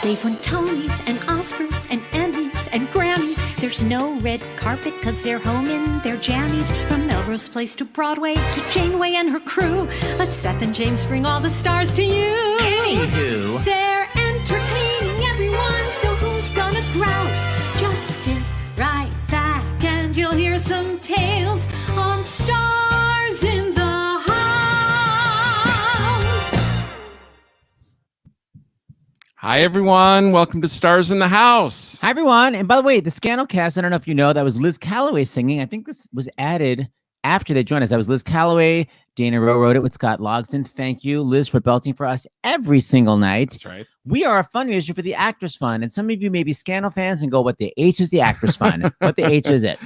They've won Tonys and Oscars and Emmys and Grammys. There's no red carpet 'cause they're home in their jammies. From Melrose Place to Broadway to Janeway and her crew. Let Seth and James bring all the stars to you. Anywho. They're entertaining everyone, so who's gonna grouse? Just sit right back and you'll hear some tales on Stars in the House. Hi, everyone. Welcome to Stars in the House. Hi, everyone. And by the way, the Scandal cast, I don't know if you know, that was Liz Calloway singing. I think this was added after they joined us. That was Liz Calloway. Dana Rowe wrote it with Scott Logsdon. Thank you, Liz, for belting for us every single night. That's right. We are a fundraiser for the Actors Fund. And some of you may be Scandal fans and go, what the H is the Actors Fund? What the H is it?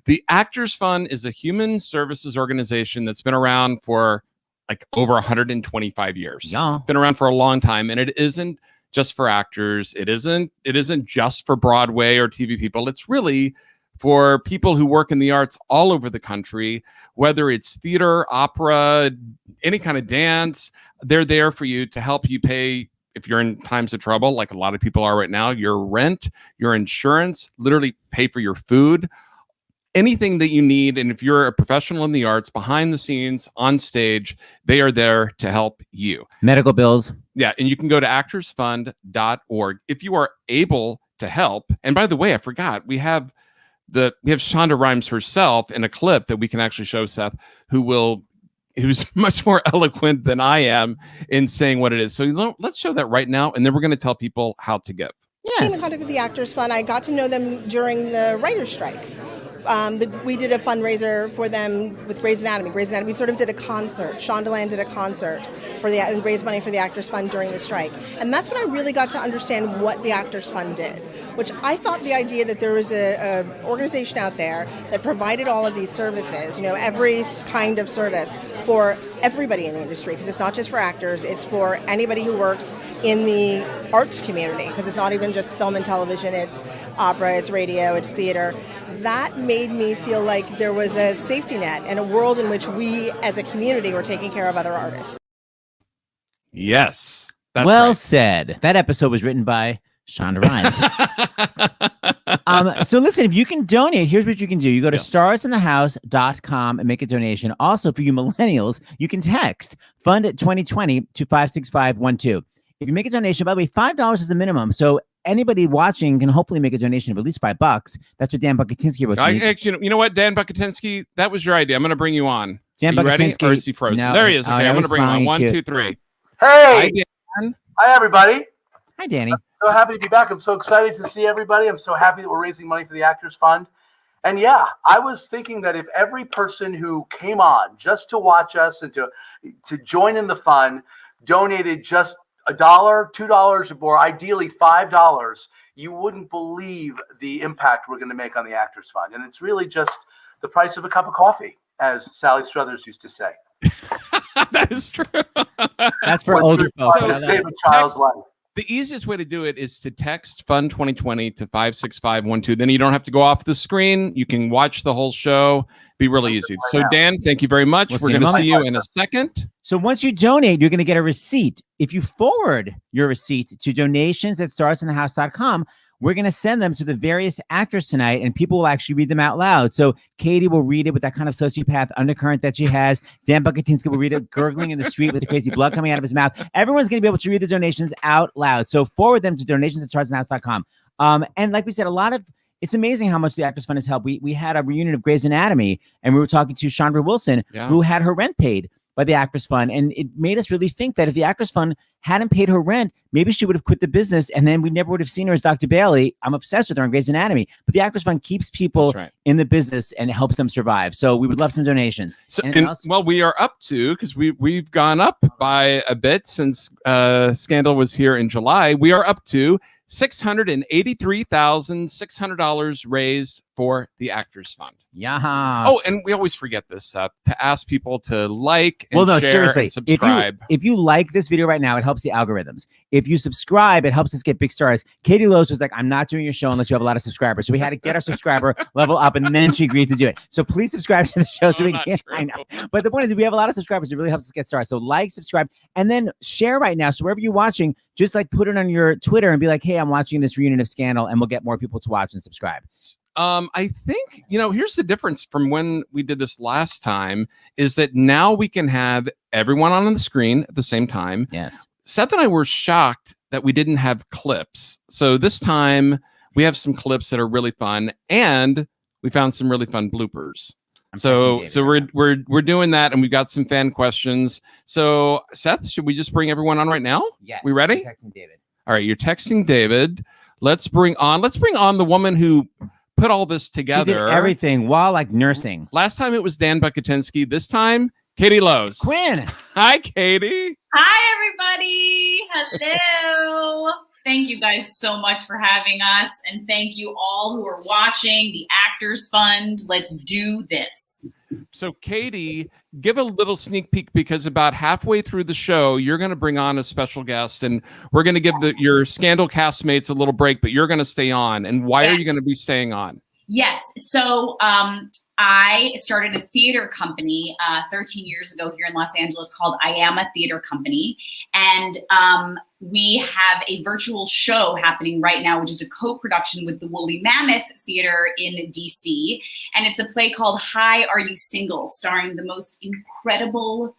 The Actors Fund is a human services organization that's been around for like over 125 years. Yeah. Been around for a long time. And it isn't just for actors. It isn't just for Broadway or TV people. It's really for people who work in the arts all over the country, whether it's theater, opera, any kind of dance. They're there for you to help you pay, if you're in times of trouble, like a lot of people are right now, your rent, your insurance, literally pay for your food, anything that you need. And if you're a professional in the arts, behind the scenes, on stage, they are there to help you. Medical bills. Yeah, and you can go to actorsfund.org if you are able to help. And by the way, I forgot, we have Shonda Rhimes herself in a clip that we can actually show Seth, who's much more eloquent than I am in saying what it is. So let's show that right now, and then we're going to tell people how to give. Yes. In contact with the Actors Fund, I got to know them during the writer's strike. We did a fundraiser for them with Grey's Anatomy. Grey's Anatomy sort of did a concert. Shondaland did a concert and raised money for the Actors Fund during the strike. And that's when I really got to understand what the Actors Fund did, which I thought the idea that there was a organization out there that provided all of these services, every kind of service for everybody in the industry, because it's not just for actors, it's for anybody who works in the arts community, because it's not even just film and television, it's opera, it's radio, it's theater. That made me feel like there was a safety net and a world in which we as a community were taking care of other artists. Yes. That's well right. said. That episode was written by Shonda Rhimes. So listen, if you can donate, here's what you can do. You go to starsinthehouse.com and make a donation. Also, for you millennials, you can text Fund 2020 to 56512. If you make a donation, by the way, $5 is the minimum. So anybody watching can hopefully make a donation of at least $5. That's what Dan Bucatinsky wrote. Actually, you know what, Dan Bucatinsky, that was your idea. I'm going to bring you on. Dan Are you ready? Bucatinsky, Or is he frozen? no, There he is. Okay, I'm going to bring him on. One, cute. 2, 3. Hey! Hi, Dan. Hi, everybody. Hi, Danny. I'm so happy to be back. I'm so excited to see everybody. I'm so happy that we're raising money for the Actors Fund. And yeah, I was thinking that if every person who came on just to watch us and to join in the fun donated just $1, $2, or ideally $5, you wouldn't believe the impact we're going to make on the Actors Fund. And it's really just the price of a cup of coffee, as Sally Struthers used to say. That is true. That's for older folks. So save a child's life. The easiest way to do it is to text Fund 2020 to 56512. Then you don't have to go off the screen. You can watch the whole show. Be really easy. So, Dan, thank you very much. We're going to see you in a second. So once you donate, you're going to get a receipt. If you forward your receipt to donations@starsinthehouse.com, we're going to send them to the various actors tonight, and people will actually read them out loud. So Katie will read it with that kind of sociopath undercurrent that she has. Dan Bucatinsky will read it gurgling in the street with the crazy blood coming out of his mouth. Everyone's going to be able to read the donations out loud. So forward them to donations@starsinthehouse.com. And like we said, it's amazing how much the Actors Fund has helped. We had a reunion of Grey's Anatomy, and we were talking to Chandra Wilson, who had her rent paid by the Actors Fund. And it made us really think that if the Actors Fund hadn't paid her rent, maybe she would have quit the business, and then we never would have seen her as Dr. Bailey. I'm obsessed with her on Grey's Anatomy. But the Actors Fund keeps people in the business and helps them survive. So we would love some donations. So, well, we are up to, because we've gone up by a bit since Scandal was here in July. We are up to $683,600 raised for the Actors Fund. Yeah. Oh, and we always forget this, Seth, to ask people to like and share seriously, and subscribe. If you like this video right now, it helps the algorithms. If you subscribe, it helps us get big stars. Katie Lowe's was like, I'm not doing your show unless you have a lot of subscribers. So we had to get our subscriber level up, and then she agreed to do it. So please subscribe to the show so we can. I know. But the point is, if we have a lot of subscribers, it really helps us get stars. So like, subscribe, and then share right now. So wherever you're watching, just like put it on your Twitter and be like, hey, I'm watching this reunion of Scandal, and we'll get more people to watch and subscribe. I think, here's the difference from when we did this last time is that now we can have everyone on the screen at the same time. Yes. Seth and I were shocked that we didn't have clips. So this time we have some clips that are really fun, and we found some really fun bloopers. So we're doing that, and we've got some fan questions. So Seth, should we just bring everyone on right now? Yes. We ready? I'm texting David. All right, you're texting David. Let's bring on the woman who put all this together. She did everything while like nursing. Last time it was Dan Bucatinsky. This time, Katie Lowe's. Quinn. Hi, Katie. Hi, everybody. Hello. Thank you guys so much for having us. And thank you all who are watching the Actors Fund. Let's do this. So, Katie, give a little sneak peek, because about halfway through the show, you're going to bring on a special guest, and we're going to give your Scandal castmates a little break, but you're going to stay on. And why are you going to be staying on? Yes. So I started a theater company 13 years ago here in Los Angeles called I Am a Theater Company. And we have a virtual show happening right now, which is a co-production with the Woolly Mammoth Theater in DC. And it's a play called Hi, Are You Single?, starring the most incredible,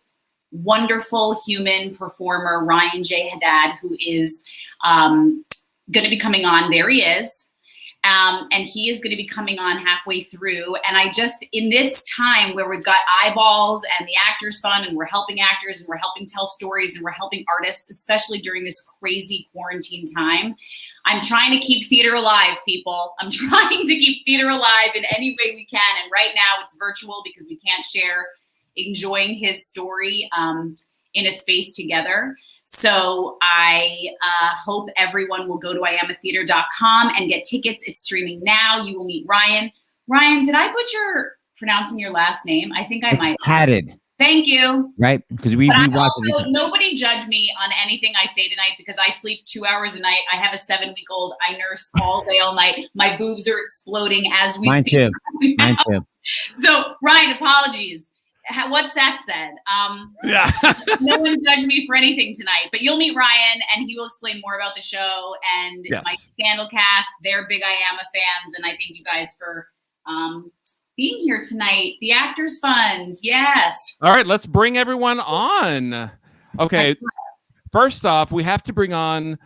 wonderful human performer, Ryan J. Haddad, who is going to be coming on. There he is. And he is going to be coming on halfway through. And I just, in this time where we've got eyeballs and the Actors Fund, and we're helping actors and we're helping tell stories and we're helping artists, especially during this crazy quarantine time, I'm trying to keep theater alive, people. I'm trying to keep theater alive in any way we can. And right now it's virtual because we can't share enjoying his story in a space together. So I hope everyone will go to iamatheater.com and get tickets. It's streaming now. You will meet Ryan. Ryan, did I butcher pronouncing your last name? I think I might. Haddad. Thank you. Right? Because we watch it. Nobody judge me on anything I say tonight, because I sleep 2 hours a night. I have a 7-week-old. I nurse all day, all night. My boobs are exploding as we speak. Mine too. So Ryan, apologies. What Seth said. Yeah. No one judge me for anything tonight, but you'll meet Ryan, and he will explain more about the show and my Scandal cast. They're big I Am a fans, and I thank you guys for being here tonight. The Actors Fund, yes. All right, let's bring everyone on. Okay, first off, we have to bring on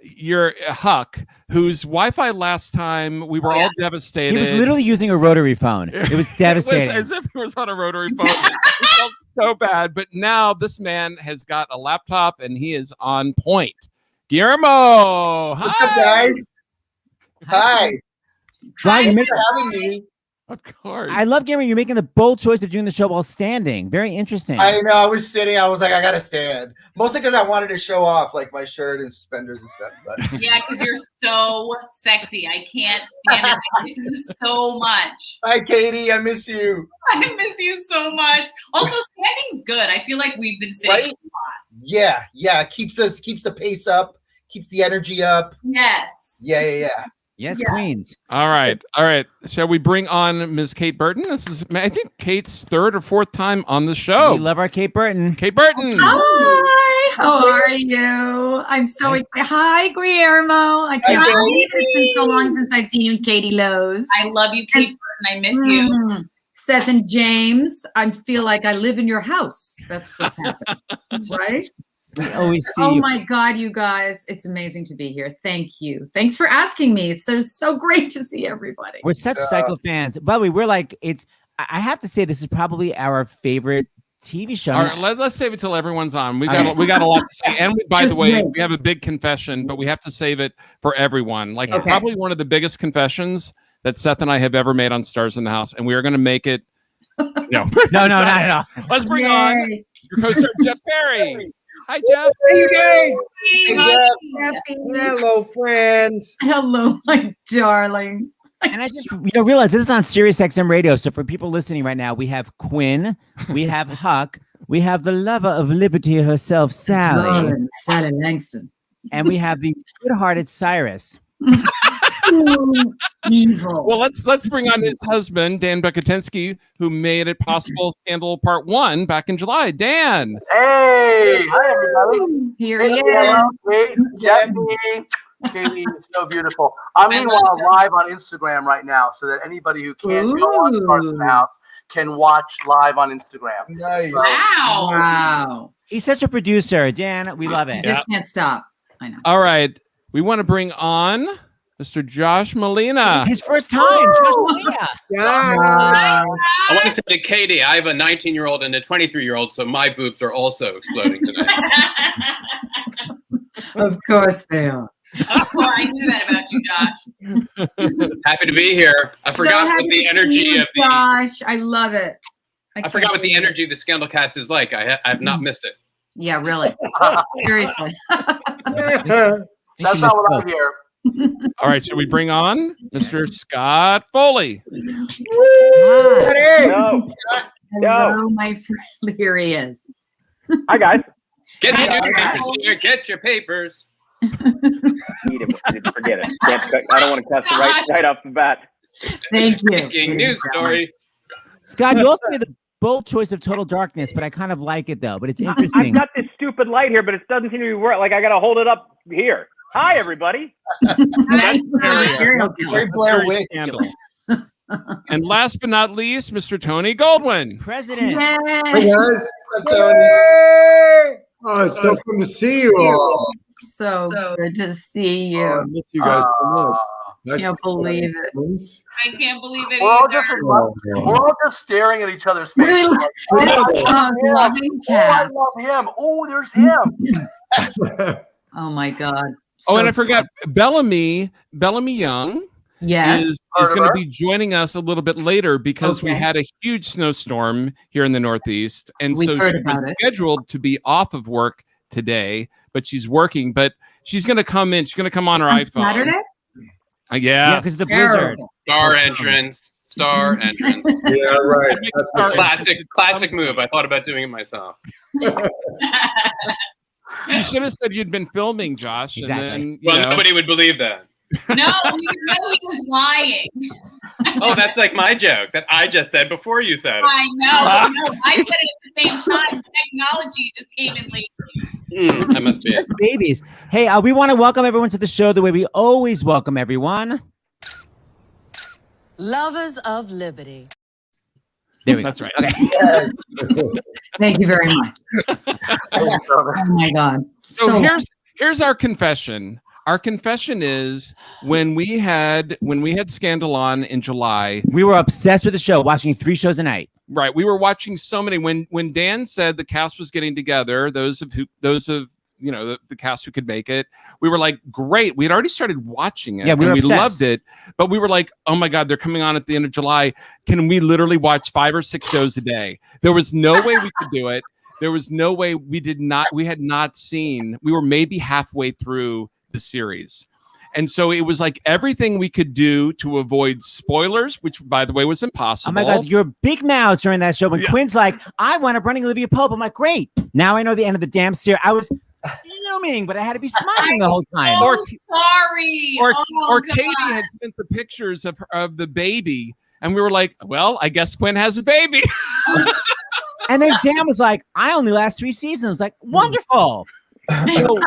your Huck, whose Wi-Fi last time we were all devastated. He was literally using a rotary phone. It was devastating. It was as if he was on a rotary phone. It felt so bad. But now this man has got a laptop and he is on point. Guillermo, what's up, guys? Hi. Ryan, Thanks for having me. Of course. I love, Guillermo, you're making the bold choice of doing the show while standing. Very interesting. I know. I was sitting. I was like, I gotta stand. Mostly because I wanted to show off like my shirt and suspenders and stuff. But yeah, because you're so sexy. I can't stand it. I miss you so much. Hi, Katie. I miss you. I miss you so much. Also, standing's good. I feel like we've been sitting a lot. Yeah. Yeah. Keeps the pace up. Keeps the energy up. Yes. Yeah. Yes, Queens. All right. Shall we bring on Ms. Kate Burton? This is, I think, Kate's 3rd or 4th time on the show. We love our Kate Burton. Kate Burton. Hi. How are you? I'm so excited. Hi, Guillermo. I can't believe it's been so long since I've seen you, Katie Lowe's. I love you, Kate Burton. I miss you. Seth and James, I feel like I live in your house. That's what's happening, right? We always see Oh you. my God, you guys. It's amazing to be here. Thank you. Thanks for asking me. It's so great to see everybody. We're such psycho fans. By the way, we're like, I have to say, this is probably our favorite TV show. All right, let's save it till everyone's on. We got a lot to say. And by the way, we have a big confession, but we have to save it for everyone. Like probably one of the biggest confessions that Seth and I have ever made on Stars in the House, and we are going to make it. No, not at all. Let's bring on your co-star Jeff Perry. Hi, Jeff. Hey, you guys. Hey, Hello, friends. Hello, my darling. And I just realized this is on Sirius XM radio. So for people listening right now, we have Quinn, we have Huck, we have the lover of liberty herself, Sally, Sally Langston, and we have the good-hearted Cyrus. Evil. Well, let's bring on his husband, Dan Beckatinski, who made it possible. Scandal Part 1 back in July. Dan. Hey, hi everybody. Here he is. Hey, Jackie. Katie is so beautiful. I'm meanwhile live on Instagram right now, so that anybody who can't go on Stars in the House can watch live on Instagram. Nice. Wow. He's such a producer, Dan. We love it. Just can't stop. I know. All right. We want to bring on Mr. Josh Molina. His first time, Josh Molina. I want to say to Katie, I have a 19-year-old and a 23-year-old, so my boobs are also exploding tonight. Of course they are. Of course, I knew that about you, Josh. Happy to be here. I forgot what the energy of the Josh, I love it. I forgot what the energy of the Scandal cast is like. I've not missed it. Yeah, really. Seriously. That's not what I hear. All right, should we bring on Mr. Scott Foley? Hello, my friend. Here he is. Hi, guys. Get your papers here. Get your papers. Forget it. I don't want to cuss right off the bat. Thank you. Breaking news story. Scott, you also made the bold choice of Total Darkness, but I kind of like it though. But it's interesting. I've got this stupid light here, but it doesn't seem to be working. Like I got to hold it up here. Hi, everybody. Very Blair Witch. And last but not least, Mr. Tony Goldwyn. President. Hey guys. Oh, it's so fun to see you all. So good to see you. I miss you guys so much. I can't believe it. I can't believe it We're all, either. we're all just staring at each other's faces. Like, Loving I cast. love him. Oh, there's him. Oh my God. Oh, and I forgot Bellamy Young Yes. is going to be joining us a little bit later because we had a huge snowstorm here in the Northeast. And We've so heard she was about it. scheduled to be off of work today, but she's working. But she's going to come in. She's going to come on her iPhone. Saturday? Yeah, because the blizzard. Star entrance. Star entrance. Yeah, right. Classic move. I thought about doing it myself. You should have said you'd been filming, Josh. Exactly. And then, Well, nobody would believe that. No, we know he was lying. Oh, that's like my joke that I just said before you said it. I know. No, I said it at the same time. Technology just came in late. That must be it. Such babies. Hey, we want to welcome everyone to the show the way we always welcome everyone. Lovers of Liberty. There we That's go. right. Okay. Yes. Thank you very much. Oh my God. So here's our confession. Our confession is when we had Scandal on in July, We were obsessed with the show, watching 3 shows a night. right? We were watching so many. When Dan said the cast was getting together, those of the cast who could make it, we were like, great. We had already started watching it. Yeah, we were and we obsessed. loved it, but we were like, oh my God, they're coming on at the end of July. Can we literally watch 5 or 6 shows a day? There was no way we could do it. There was no way we had not seen. We were maybe halfway through the series. And so it was like everything we could do to avoid spoilers, which by the way was impossible. Oh my God, you're big mouths during that show. When Quinn's like, I want to running Olivia Pope. I'm like, great. Now I know the end of the damn series. I was fuming, but I had to be smiling the whole time. Oh, sorry. Or Katie had sent the pictures of the baby, and we were like, well, I guess Quinn has a baby. And then Dan was like, I only last 3 seasons. Like, wonderful. So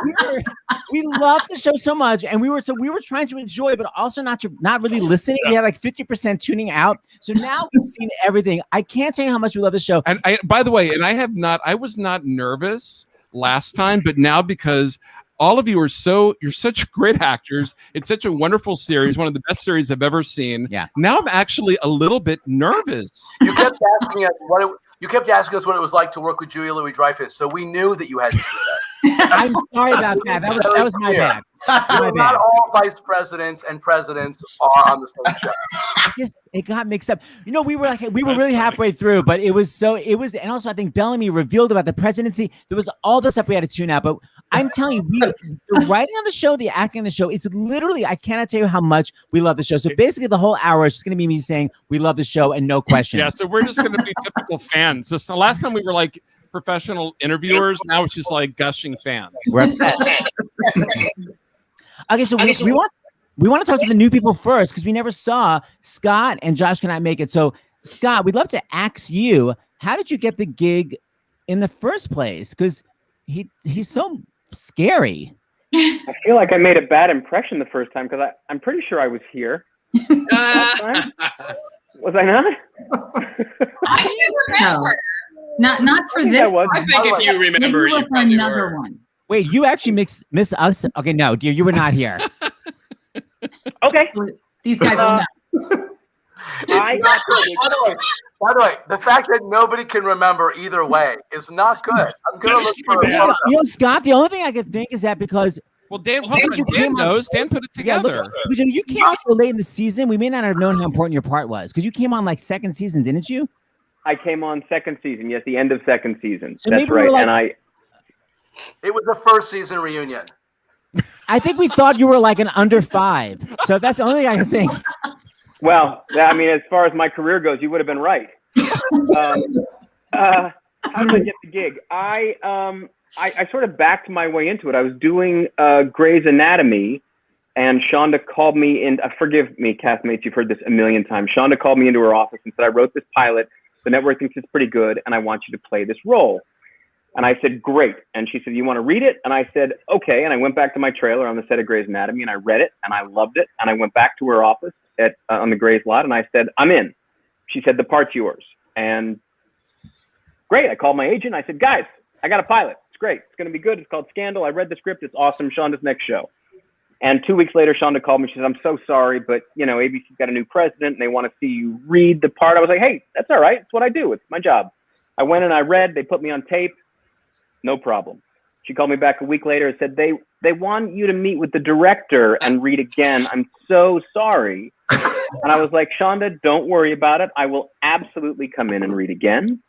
we loved the show so much, and we were trying to enjoy, but also not really listening. We had like 50% tuning out. So now we've seen everything. I can't tell you how much we love the show. And by the way, I was not nervous last time, but now because all of you you're such great actors. It's such a wonderful series, one of the best series I've ever seen. Yeah. Now I'm actually a little bit nervous. You kept asking us what it was like to work with Julia Louis-Dreyfus, so we knew that you had to see that. I'm sorry about that. That was my bad. My Not bad. all vice presidents and presidents are on the same show. It got mixed up. We were really halfway through, but and also I think Bellamy revealed about the presidency. There was all this stuff we had to tune out, but I'm telling you, the writing on the show, the acting on the show, it's literally, I cannot tell you how much we love the show. So basically the whole hour is just going to be me saying we love the show and no questions. Yeah, so we're just going to be typical fans. This, the last time we were like professional interviewers, now it's just like gushing fans. We're upset. Okay, so we want to talk to the new people first because we never saw Scott, and Josh cannot make it. So Scott, we'd love to ask you, how did you get the gig in the first place? Because he's so scary. I feel like I made a bad impression the first time because I'm pretty sure I was here. Last time. Was I not? I can't remember. Not for I think this. I was. I think if you remember, Maybe you for probably another were. one. Wait, you actually miss us? Okay, no, dear, you were not here. Okay. These guys will know. By the way, the fact that nobody can remember either way is not good. I'm gonna look for You know, Scott, the only thing I could think is that because Well, Dan knows. Dan put it together. because you came on so late in the season, we may not have known how important your part was because you came on like second season, didn't you? I came on second season. Yes, the end of second season. So That's maybe we're right. like- And It was the first season reunion. I think we thought you were like an under 5. So that's the only thing I can think. well, I mean, as far as my career goes, you would have been right. How did I get the gig? I sort of backed my way into it. I was doing Grey's Anatomy, and Shonda called me in. Forgive me, castmates, you've heard this a million times. Shonda called me into her office and said, I wrote this pilot. The network thinks it's pretty good, and I want you to play this role. And I said, great. And she said, you want to read it? And I said, okay. And I went back to my trailer on the set of Grey's Anatomy, and I read it, and I loved it. And I went back to her office on the Grey's lot, and I said, I'm in. She said, the part's yours. And great. I called my agent. I said, guys, I got a pilot. It's great. It's going to be good. It's called Scandal. I read the script. It's awesome. Shonda's next show. And 2 weeks later, Shonda called me. She said, I'm so sorry, but, you know, ABC's got a new president, and they want to see you read the part. I was like, hey, that's all right. It's what I do. It's my job. I went and I read. They put me on tape. No problem. She called me back a week later and said, they want you to meet with the director and read again. I'm so sorry. And I was like, Shonda, don't worry about it. I will absolutely come in and read again.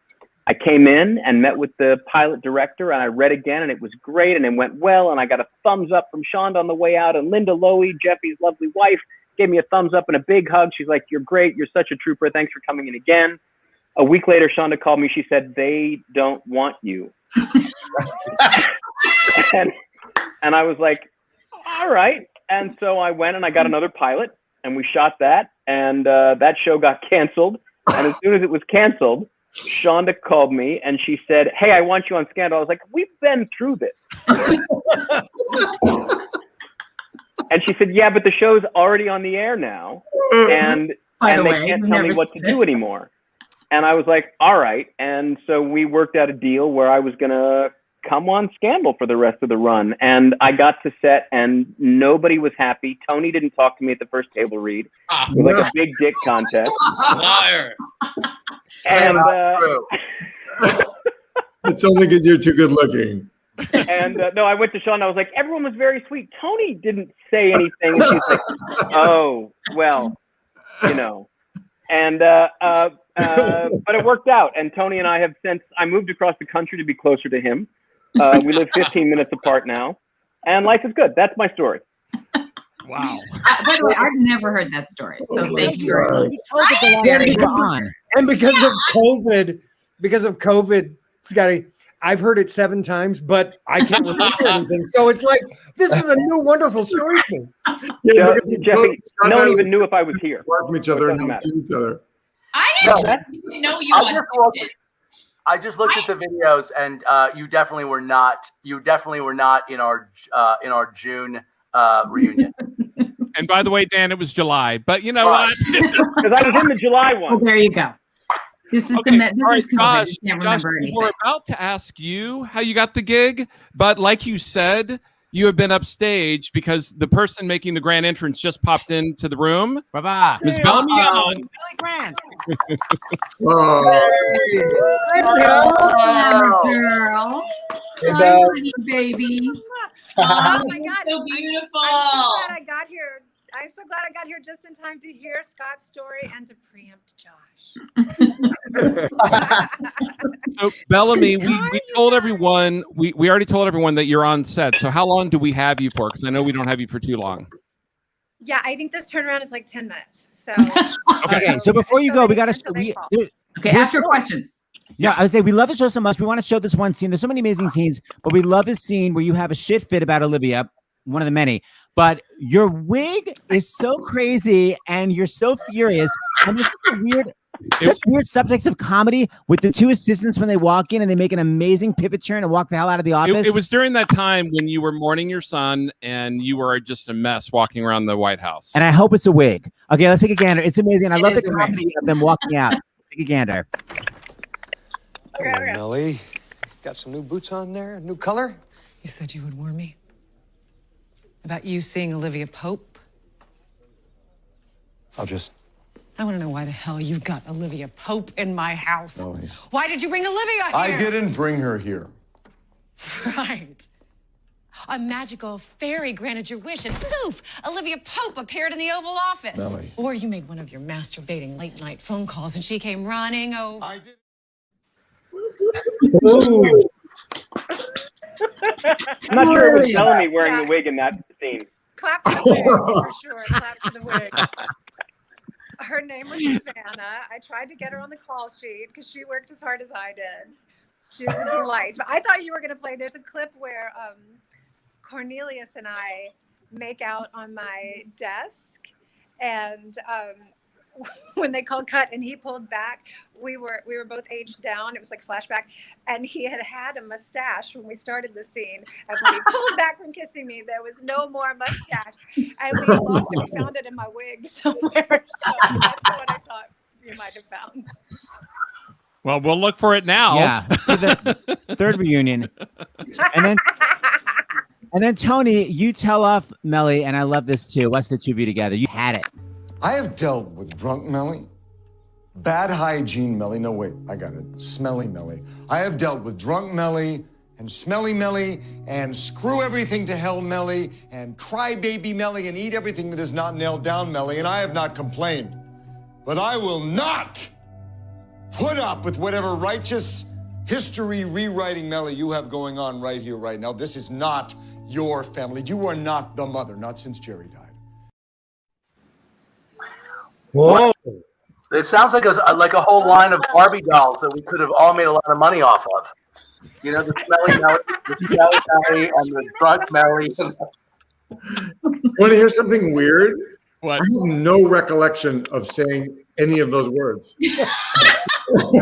I came in and met with the pilot director, and I read again, and it was great, and it went well, and I got a thumbs up from Shonda on the way out, and Linda Lowy, Jeffy's lovely wife, gave me a thumbs up and a big hug. She's like, you're great. You're such a trooper. Thanks for coming in again. A week later, Shonda called me. She said, they don't want you. and I was like, all right. And so I went and I got another pilot, and we shot that, and that show got canceled. And as soon as it was canceled, Shonda called me and she said, hey, I want you on Scandal. I was like, we've been through this. And she said, yeah, but the show's already on the air now, and they can't tell me what to do anymore. And I was like, all right. And so we worked out a deal where I was going to come on Scandal for the rest of the run. And I got to set, and nobody was happy. Tony didn't talk to me at the first table read. It was like a big dick contest. Liar. And it's only because you're too good looking. And no, I went to Sean. I was like, everyone was very sweet. Tony didn't say anything. And she's like, oh, well, you know. And but it worked out. And Tony and I have since, I moved across the country to be closer to him. We live 15 minutes apart now, and life is good. That's my story. Wow. By the way, I've never heard that story, so thank you very much. Very on. And because of COVID, Scotty, I've heard it 7 times, but I can't remember anything. So it's like, this is a new, wonderful story to me. Yeah, Jeffy, no one even knew if I was here. From each other and not see each other. I actually didn't know you auditioned. I just looked at the videos, and you definitely were not. You definitely were not in our June reunion. And by the way, Dan, it was July, but you know what? Because I was in the July one. Oh, there you go. This is Okay, this all right, is COVID. Josh, You can't Josh, remember we anything. were about to ask you how you got the gig, but like you said, you have been upstage because the person making the grand entrance just popped into the room. Bye-bye. Ms. Bellamy on. Billy Grant. Girl. Hey, Hi, Belle. honey, baby. Oh my God, so beautiful. I'm so glad I got here I'm so glad I got here just in time to hear Scott's story and to preempt Josh. So Bellamy, we told everyone we already told everyone that you're on set. So how long do we have you for? Because I know we don't have you for too long. Yeah, I think this turnaround is like 10 minutes. So Okay, so before you go, we got to. Okay, ask your questions. Yeah, I would say we love the show so much. We want to show this one scene. There's so many amazing scenes, but we love this scene where you have a shit fit about Olivia, one of the many. But your wig is so crazy, and you're so furious, and there's such weird subjects of comedy with the two assistants when they walk in and they make an amazing pivot turn and walk the hell out of the office. It was during that time when you were mourning your son and you were just a mess walking around the White House. And I hope it's a wig. Okay, let's take a gander. It's amazing. I love the comedy of them walking out. Take a gander. Hello, Mellie. Got some new boots on there? New color? You said you would warn me about you seeing Olivia Pope. I want to know why the hell you got Olivia Pope in my house. Mellie. Why did you bring Olivia here? I didn't bring her here. Right. A magical fairy granted your wish, and poof, Olivia Pope appeared in the Oval Office. Mellie. Or you made one of your masturbating late-night phone calls, and she came running over. I did. I'm not sure it was Bellamy wearing the wig in that scene. Clap for the wig, for sure. Clap for the wig. Her name was Savannah. I tried to get her on the call sheet because she worked as hard as I did. She was a delight. But I thought you were going to play. There's a clip where Cornelius and I make out on my desk, and when they called cut and he pulled back, we were both aged down. It was like flashback, and he had a mustache when we started the scene. And when he pulled back from kissing me, there was no more mustache, and we lost it. We found it in my wig somewhere. So that's what I thought you might have found. Well, we'll look for it now. Yeah, for the third reunion, and then Tony, you tell off Mellie, and I love this too. Watch the two of you together. You had it. I have dealt with drunk Mellie, bad hygiene Mellie. No, wait, I got it. Smelly Mellie. I have dealt with drunk Mellie and smelly Mellie and screw everything to hell Mellie and crybaby Mellie and eat everything that is not nailed down Mellie, and I have not complained. But I will not put up with whatever righteous history rewriting Mellie you have going on right here, right now. This is not your family. You are not the mother, not since Jerry died. Whoa. It sounds like a whole line of Barbie dolls that we could have all made a lot of money off of. You know, the smelly Mellie and the drunk Mellie. Want to hear something weird? What? I have no recollection of saying any of those words. I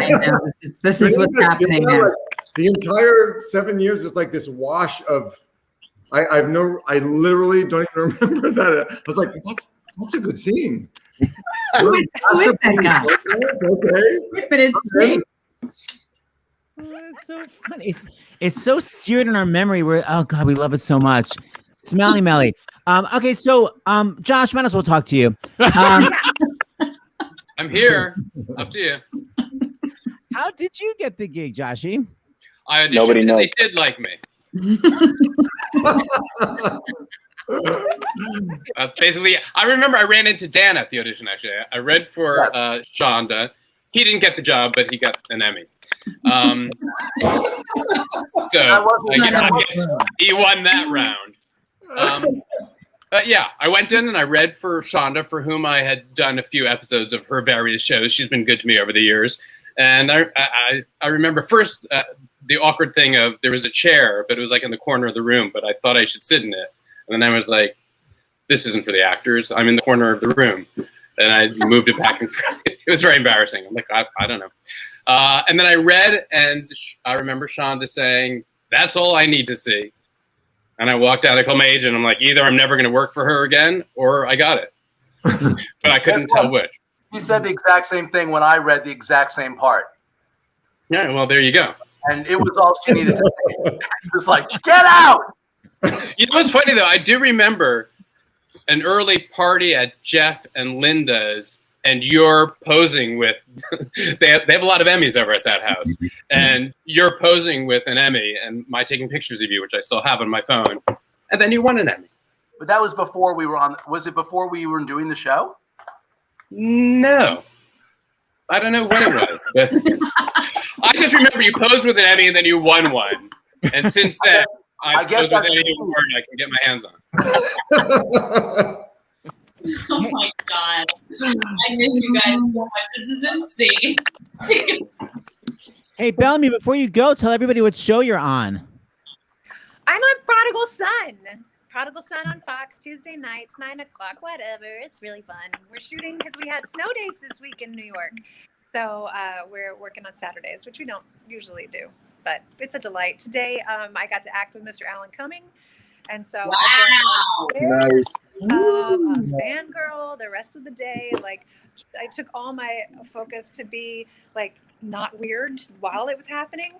know, this is what's happening now. Like, the entire 7 years is like this wash of. I literally don't even remember that. I was like, that's a good scene. Who is that guy? Okay. But it's me. It's so funny. It's so seared in our memory. Oh God, we love it so much. Smelly Mellie. Okay, so Josh, might as well talk to you. I'm here. Up to you. How did you get the gig, Joshy? I auditioned Nobody and knows. they did like me. That's basically. I remember I ran into Dan at the audition. Actually, I read for Shonda. He didn't get the job, but he got an Emmy. So I guess he won that round. But yeah, I went in and I read for Shonda, for whom I had done a few episodes of her various shows. She's been good to me over the years. And I remember first the awkward thing of there was a chair, but it was like in the corner of the room, but I thought I should sit in it. And then I was like, this isn't for the actors. I'm in the corner of the room. And I moved it back and forth. It was very embarrassing. I'm like, I don't know. And then I read, and I remember Shonda saying, that's all I need to see. And I walked out, I called my agent. I'm like, either I'm never going to work for her again, or I got it. But I couldn't tell which. You said the exact same thing when I read the exact same part. Yeah, well, there you go. And it was all she needed to say. It was like, get out! You know what's funny, though? I do remember an early party at Jeff and Linda's, and you're posing with they have a lot of Emmys over at that house, and you're posing with an Emmy and my taking pictures of you, which I still have on my phone, and then you won an Emmy. But that was before we were on. Was it before we were doing the show? No. I don't know what it was. But I just remember you posed with an Emmy and then you won one. And since then, I posed with any award I can get my hands on. Oh my God. I miss you guys so much. This is insane. Hey, Bellamy, before you go, tell everybody what show you're on. I'm on Prodigal Son. Prodigal Son on Fox, Tuesday nights, 9 o'clock, whatever. It's really fun. We're shooting because we had snow days this week in New York. So we're working on Saturdays, which we don't usually do. But it's a delight. Today, I got to act with Mr. Alan Cumming. And so wow. a fangirl the rest of the day. Like, I took all my focus to be like not weird while it was happening,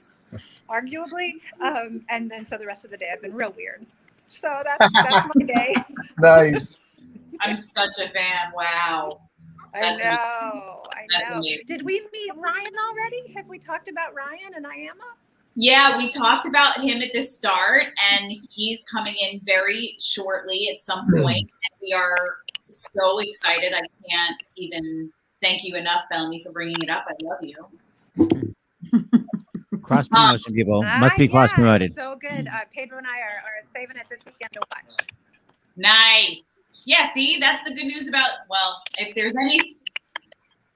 arguably. And then so the rest of the day I've been real weird. So that's my day. Nice. I'm such a fan. Wow. I know. Amazing. Did we meet Ryan already? Have we talked about Ryan and Iama? Yeah, we talked about him at the start, and he's coming in very shortly at some point. And we are so excited. I can't even thank you enough, Bellamy, for bringing it up. I love you. Cross promotion, people. Must be cross promoted. So good. Pedro and I are saving it this weekend to watch. Nice. Yeah, see, that's the good news about, well, if there's any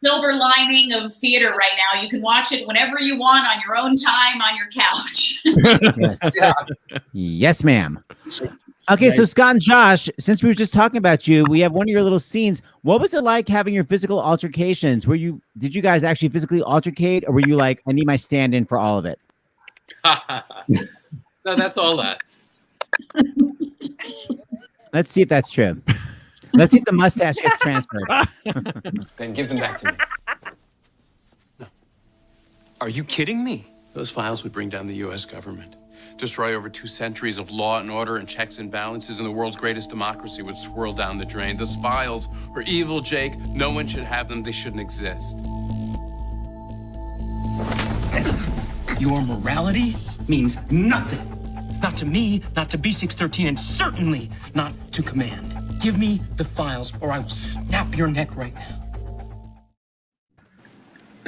silver lining of theater right now, you can watch it whenever you want on your own time on your couch. Yes. Yes, ma'am. Okay, so Scott and Josh, since we were just talking about you, we have one of your little scenes. What was it like having your physical altercations? Did you guys actually physically altercate, or were you like, I need my stand-in for all of it? No, that's all us. Let's see if that's true. Let's see if the mustache gets transferred. Then give them back to me. No. Are you kidding me? Those files would bring down the U.S. government, destroy over 2 centuries of law and order and checks and balances, and the world's greatest democracy would swirl down the drain. Those files are evil, Jake. No one should have them. They shouldn't exist. Your morality means nothing. Not to me, not to B613, and certainly not to command. Give me the files or I will snap your neck right now.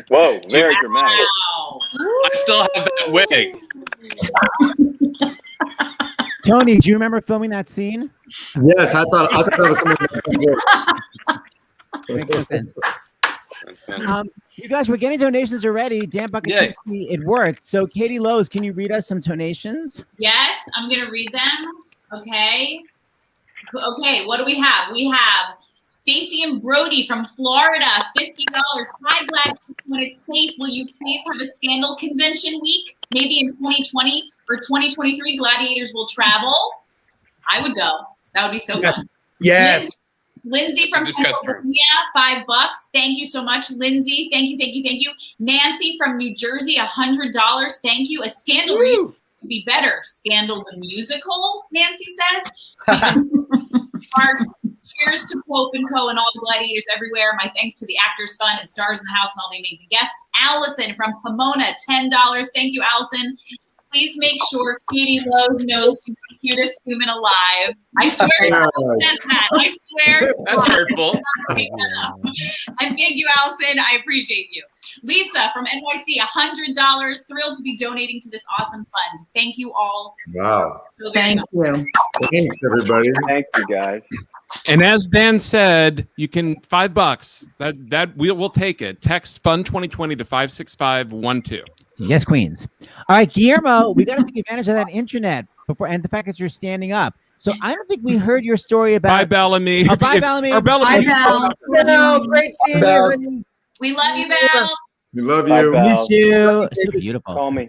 Whoa, very dramatic. Wow. I still have that wig. Tony, do you remember filming that scene? Yes, I thought that was something. Makes no sense. You guys, we're getting donations already. Dan Bucatinsky, it worked. So, Katie Lowe's, can you read us some donations? Yes, I'm going to read them. Okay. Okay, what do we have? We have Stacy and Brody from Florida, $50. Hi, Glad, when it's safe, will you please have a scandal convention week? Maybe in 2020 or 2023, Gladiators will travel. I would go. That would be so fun. Yes. Lindsay from Pennsylvania, $5. Thank you so much, Lindsay. Thank you, thank you, thank you. Nancy from New Jersey, $100. Thank you. A scandal reunion would be better. Scandal the musical, Nancy says. Cheers to Pope and Co. and all the gladiators everywhere. My thanks to the Actors Fund and Stars in the House and all the amazing guests. Allison from Pomona, $10. Thank you, Allison. Please make sure Katie Lowe knows she's the cutest human alive. I swear that. I swear. That's hurtful. And thank you, Allison. I appreciate you. Lisa from NYC, $100. Thrilled to be donating to this awesome fund. Thank you all. Wow. Thank you. Thanks, everybody. Thank you, guys. And as Dan said, you can $5. That we'll take it. Text Fund 2020 to 56512. Yes, Queens. All right, Guillermo, we got to take advantage of that internet before, and the fact that you're standing up. So I don't think we heard your story about. Bye, Bellamy. Oh, bye, Bellamy. Or Bellamy. Bye, Bell. No, great seeing you, honey. We love you, Belle. We love Bye, you. Belle. Miss you. So beautiful. Call me.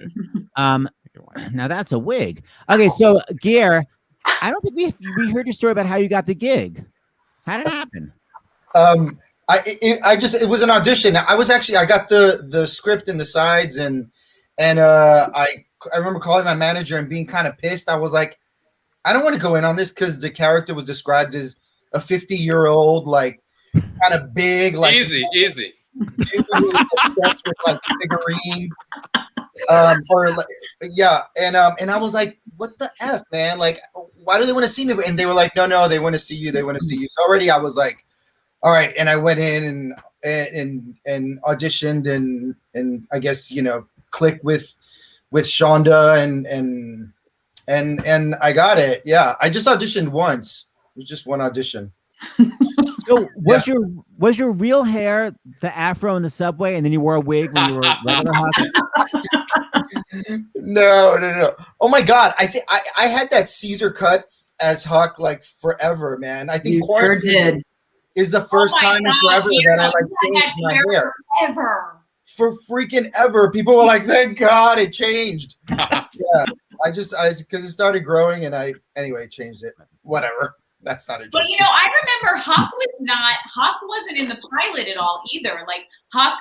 Now that's a wig. Okay, so Gear, I don't think we heard your story about how you got the gig. How did it happen? It was an audition. I got the script and the sides and I remember calling my manager and being kind of pissed. I was like, I don't want to go in on this because the character was described as a 50-year-old, like kind of big, like easy. Obsessed with like figurines. And I was like, what the F, man? Like, why do they want to see me? And they were like, no, they want to see you. They want to see you. So already I was like, all right. And I went in and auditioned and I guess, you know, clicked with Shonda and I got it. Yeah. I just auditioned once. It was just one audition. So was your real hair the afro in the subway, and then you wore a wig when you were regular Huck? No. Oh my God. I think I had that Caesar cut as Huck like forever, man. I think you sure did. Is the first time in forever that I like changed my hair. Ever. For freaking ever. People were like, thank God it changed. Yeah. I because it started growing and I changed it. Whatever. That's not interesting. But you know, I remember Huck wasn't in the pilot at all either. Like Huck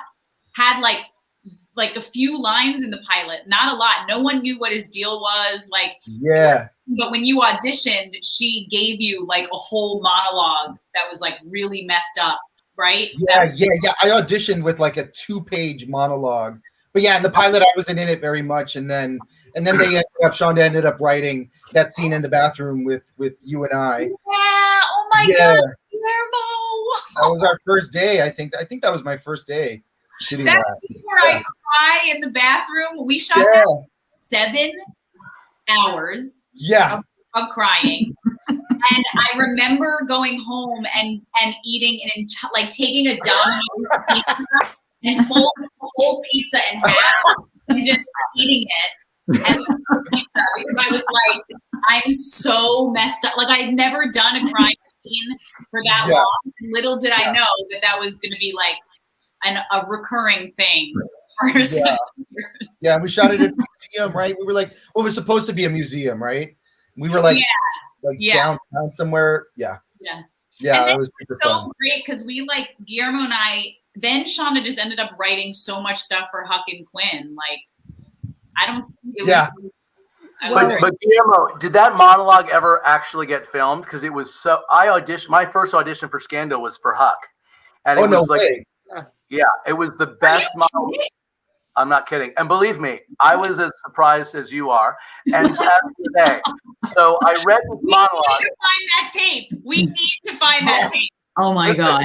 had like a few lines in the pilot, not a lot. No one knew what his deal was. Like, yeah. But when you auditioned, she gave you like a whole monologue that was like really messed up, right? Yeah. I auditioned with like a 2-page monologue. But yeah, in the pilot, I wasn't in it very much. And then Shonda ended up writing that scene in the bathroom with you and I. Yeah. Oh my God, Guillermo. That was our first day. I think that was my first day. That's where I cry in the bathroom. We shot that 7 hours. Yeah. Of crying. And I remember going home and eating like taking a Domino's pizza and folding the whole pizza in half and just eating it as pizza because I was like, I'm so messed up. Like I'd never done a crime scene for that long. Little did I know that was going to be like a recurring thing. Yeah, we shot it at a museum, right? We were like, well, it was supposed to be a museum, right? We were like downtown somewhere. Yeah. And it was super fun. Great because we like Guillermo and I. Then Shonda just ended up writing so much stuff for Huck and Quinn. Like, I don't. It was, but Guillermo, did that monologue ever actually get filmed? Because it was so. My first audition for Scandal was for Huck, and it was like, yeah, it was the best monologue. I'm not kidding. And believe me, I was as surprised as you are. And sad today. So I read this monologue. We need to find that tape. We need to find that tape. Oh my God.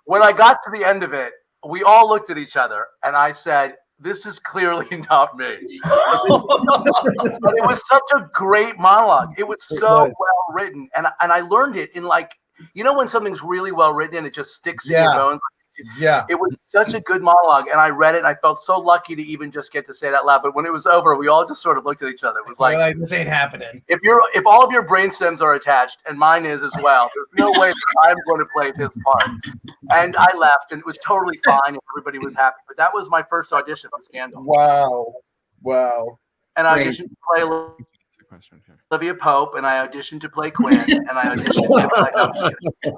When I got to the end of it, we all looked at each other and I said, this is clearly not me. But it was such a great monologue. It was so well written. And I learned it in like, you know, when something's really well written and it just sticks in your bones. Yeah, it was such a good monologue, and I read it, and I felt so lucky to even just get to say it out loud. But when it was over, we all just sort of looked at each other. It was like this ain't happening. If all of your brain stems are attached, and mine is as well, there's no way that I'm going to play this part. And I left, and it was totally fine, and everybody was happy. But that was my first audition for Scandal. Wow. And I auditioned to play Olivia Pope, and I auditioned to play Quinn, and I auditioned to play.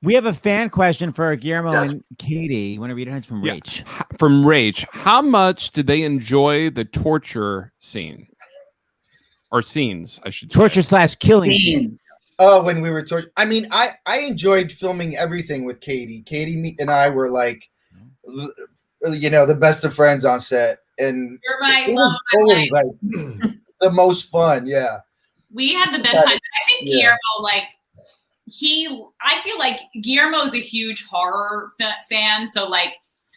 We have a fan question for Guillermo and Katie. You want to read it? It's from Rach. From Rach. How much did they enjoy the torture scene? Or scenes, I should say. Torture/killing scenes. Oh, when we were tortured. I mean, I enjoyed filming everything with Katie. Katie and I were like, you know, the best of friends on set. And it was always like the most fun. Yeah. We had the best time. I think Guillermo, like, I feel like Guillermo's a huge horror fan. So like,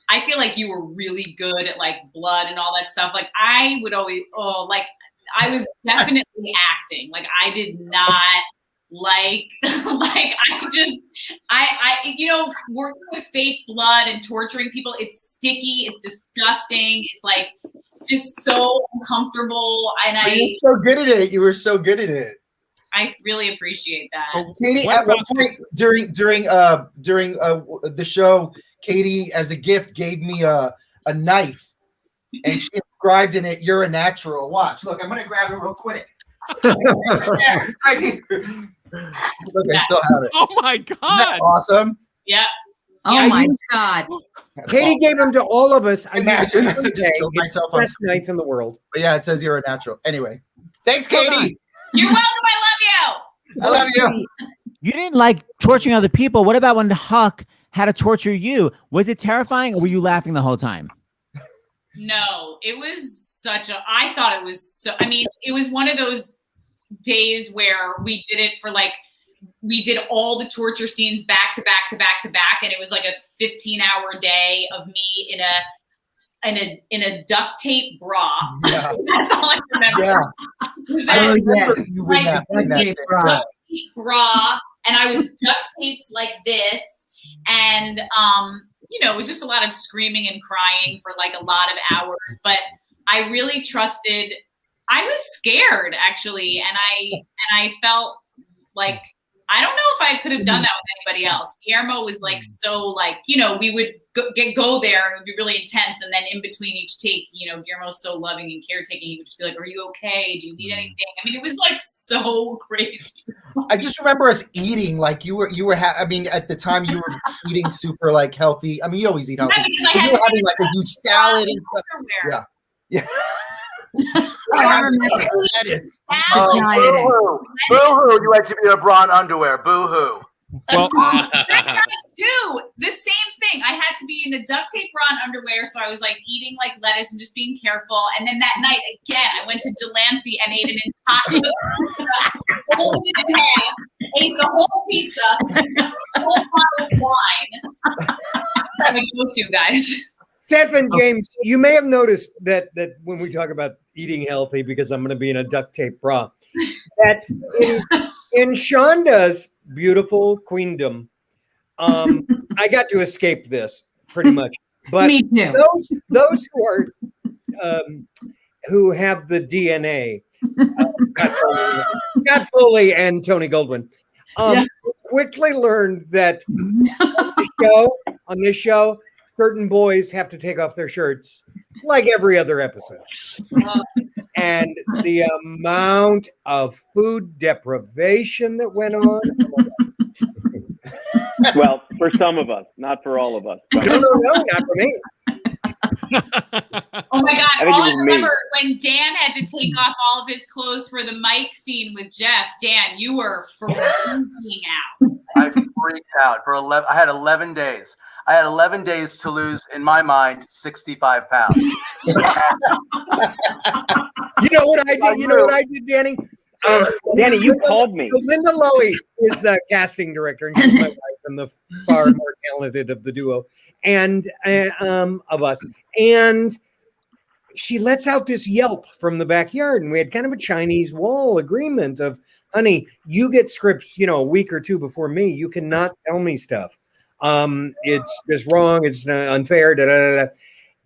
I feel like you were really good at like blood and all that stuff. Like I would always, I was definitely acting. Like I did not like you know, working with fake blood and torturing people. It's sticky. It's disgusting. It's like just so uncomfortable. And you were so good at it. You were so good at it. I really appreciate that. Katie, at one point during the show, Katie, as a gift, gave me a knife, and she inscribed in it, "You're a natural." Watch, look, I'm gonna grab it real quick. Right here. Look, I still have it. Oh my God! Isn't that awesome. Yeah. Oh my God. Katie gave them to all of us. I Imagine used it I killed myself on best knife in the world. But yeah, it says you're a natural. Anyway, thanks, Katie. You're welcome. I love you. You didn't like torturing other people. What about when Huck had to torture you? Was it terrifying, or were you laughing the whole time? No, it was I thought it was I mean, it was one of those days where we did it for we did all the torture scenes back to back to back to back. And it was like a 15-hour day of me in a duct tape bra. Yeah. That's all I remember. Yeah. I remember you with that duct tape bra. And I was duct taped like this. And, it was just a lot of screaming and crying for a lot of hours. But I really trusted. I was scared actually, and I felt like I don't know if I could have done that with anybody else. Guillermo was we would go there and it would be really intense, and then in between each take, Guillermo's so loving and caretaking. He would just be like, "Are you okay? Do you need anything?" I mean, it was so crazy. I just remember us eating at the time you were eating super healthy. I mean, you always eat healthy. Yeah, you were having a huge salad and stuff. Underwear. Yeah. Lettuce. Boo-hoo. You had to be a bra and underwear. Boo-hoo. Well, too. The same thing. I had to be in a duct tape bra and underwear, so I was eating lettuce and just being careful. And then that night again, I went to Delancey and ate an entire folded it in half, ate the whole pizza, the whole bottle of wine. I'm a go-to, guys. Seth and James, you may have noticed that when we talk about eating healthy, because I'm going to be in a duct tape bra, that in Shonda's beautiful queendom, I got to escape this pretty much. But Me too. Those who are who have the DNA, Scott Foley and Tony Goldwyn, quickly learned that on this show, certain boys have to take off their shirts like every other episode. And the amount of food deprivation that went on. Well, for some of us, not for all of us. But. No, not for me. Oh my God. I think All it I was remember when Dan had to take off all of his clothes for the mic scene with Jeff. Dan, you were freaking out. I freaked out for 11. I had 11 days. I had 11 days to lose, in my mind, 65 pounds. You know what I did? You know what I did, Danny? Danny, you called me. So Linda Lowy is the casting director, and she's my wife and the far more talented of the duo, and of us. And she lets out this yelp from the backyard, and we had kind of a Chinese wall agreement of, honey, you get scripts, a week or two before me. You cannot tell me stuff. It's just wrong. It's unfair. Da, da, da, da.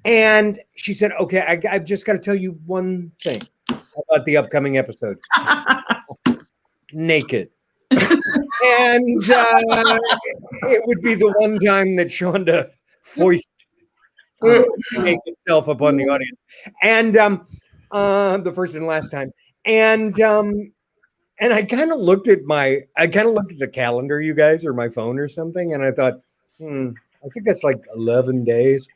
And she said, okay, I've just got to tell you one thing about the upcoming episode. Naked. And it would be the one time that Shonda foist make itself upon the audience. And the first and last time. And I kind of looked at the calendar, you guys, or my phone or something, and I thought, I think that's 11 days.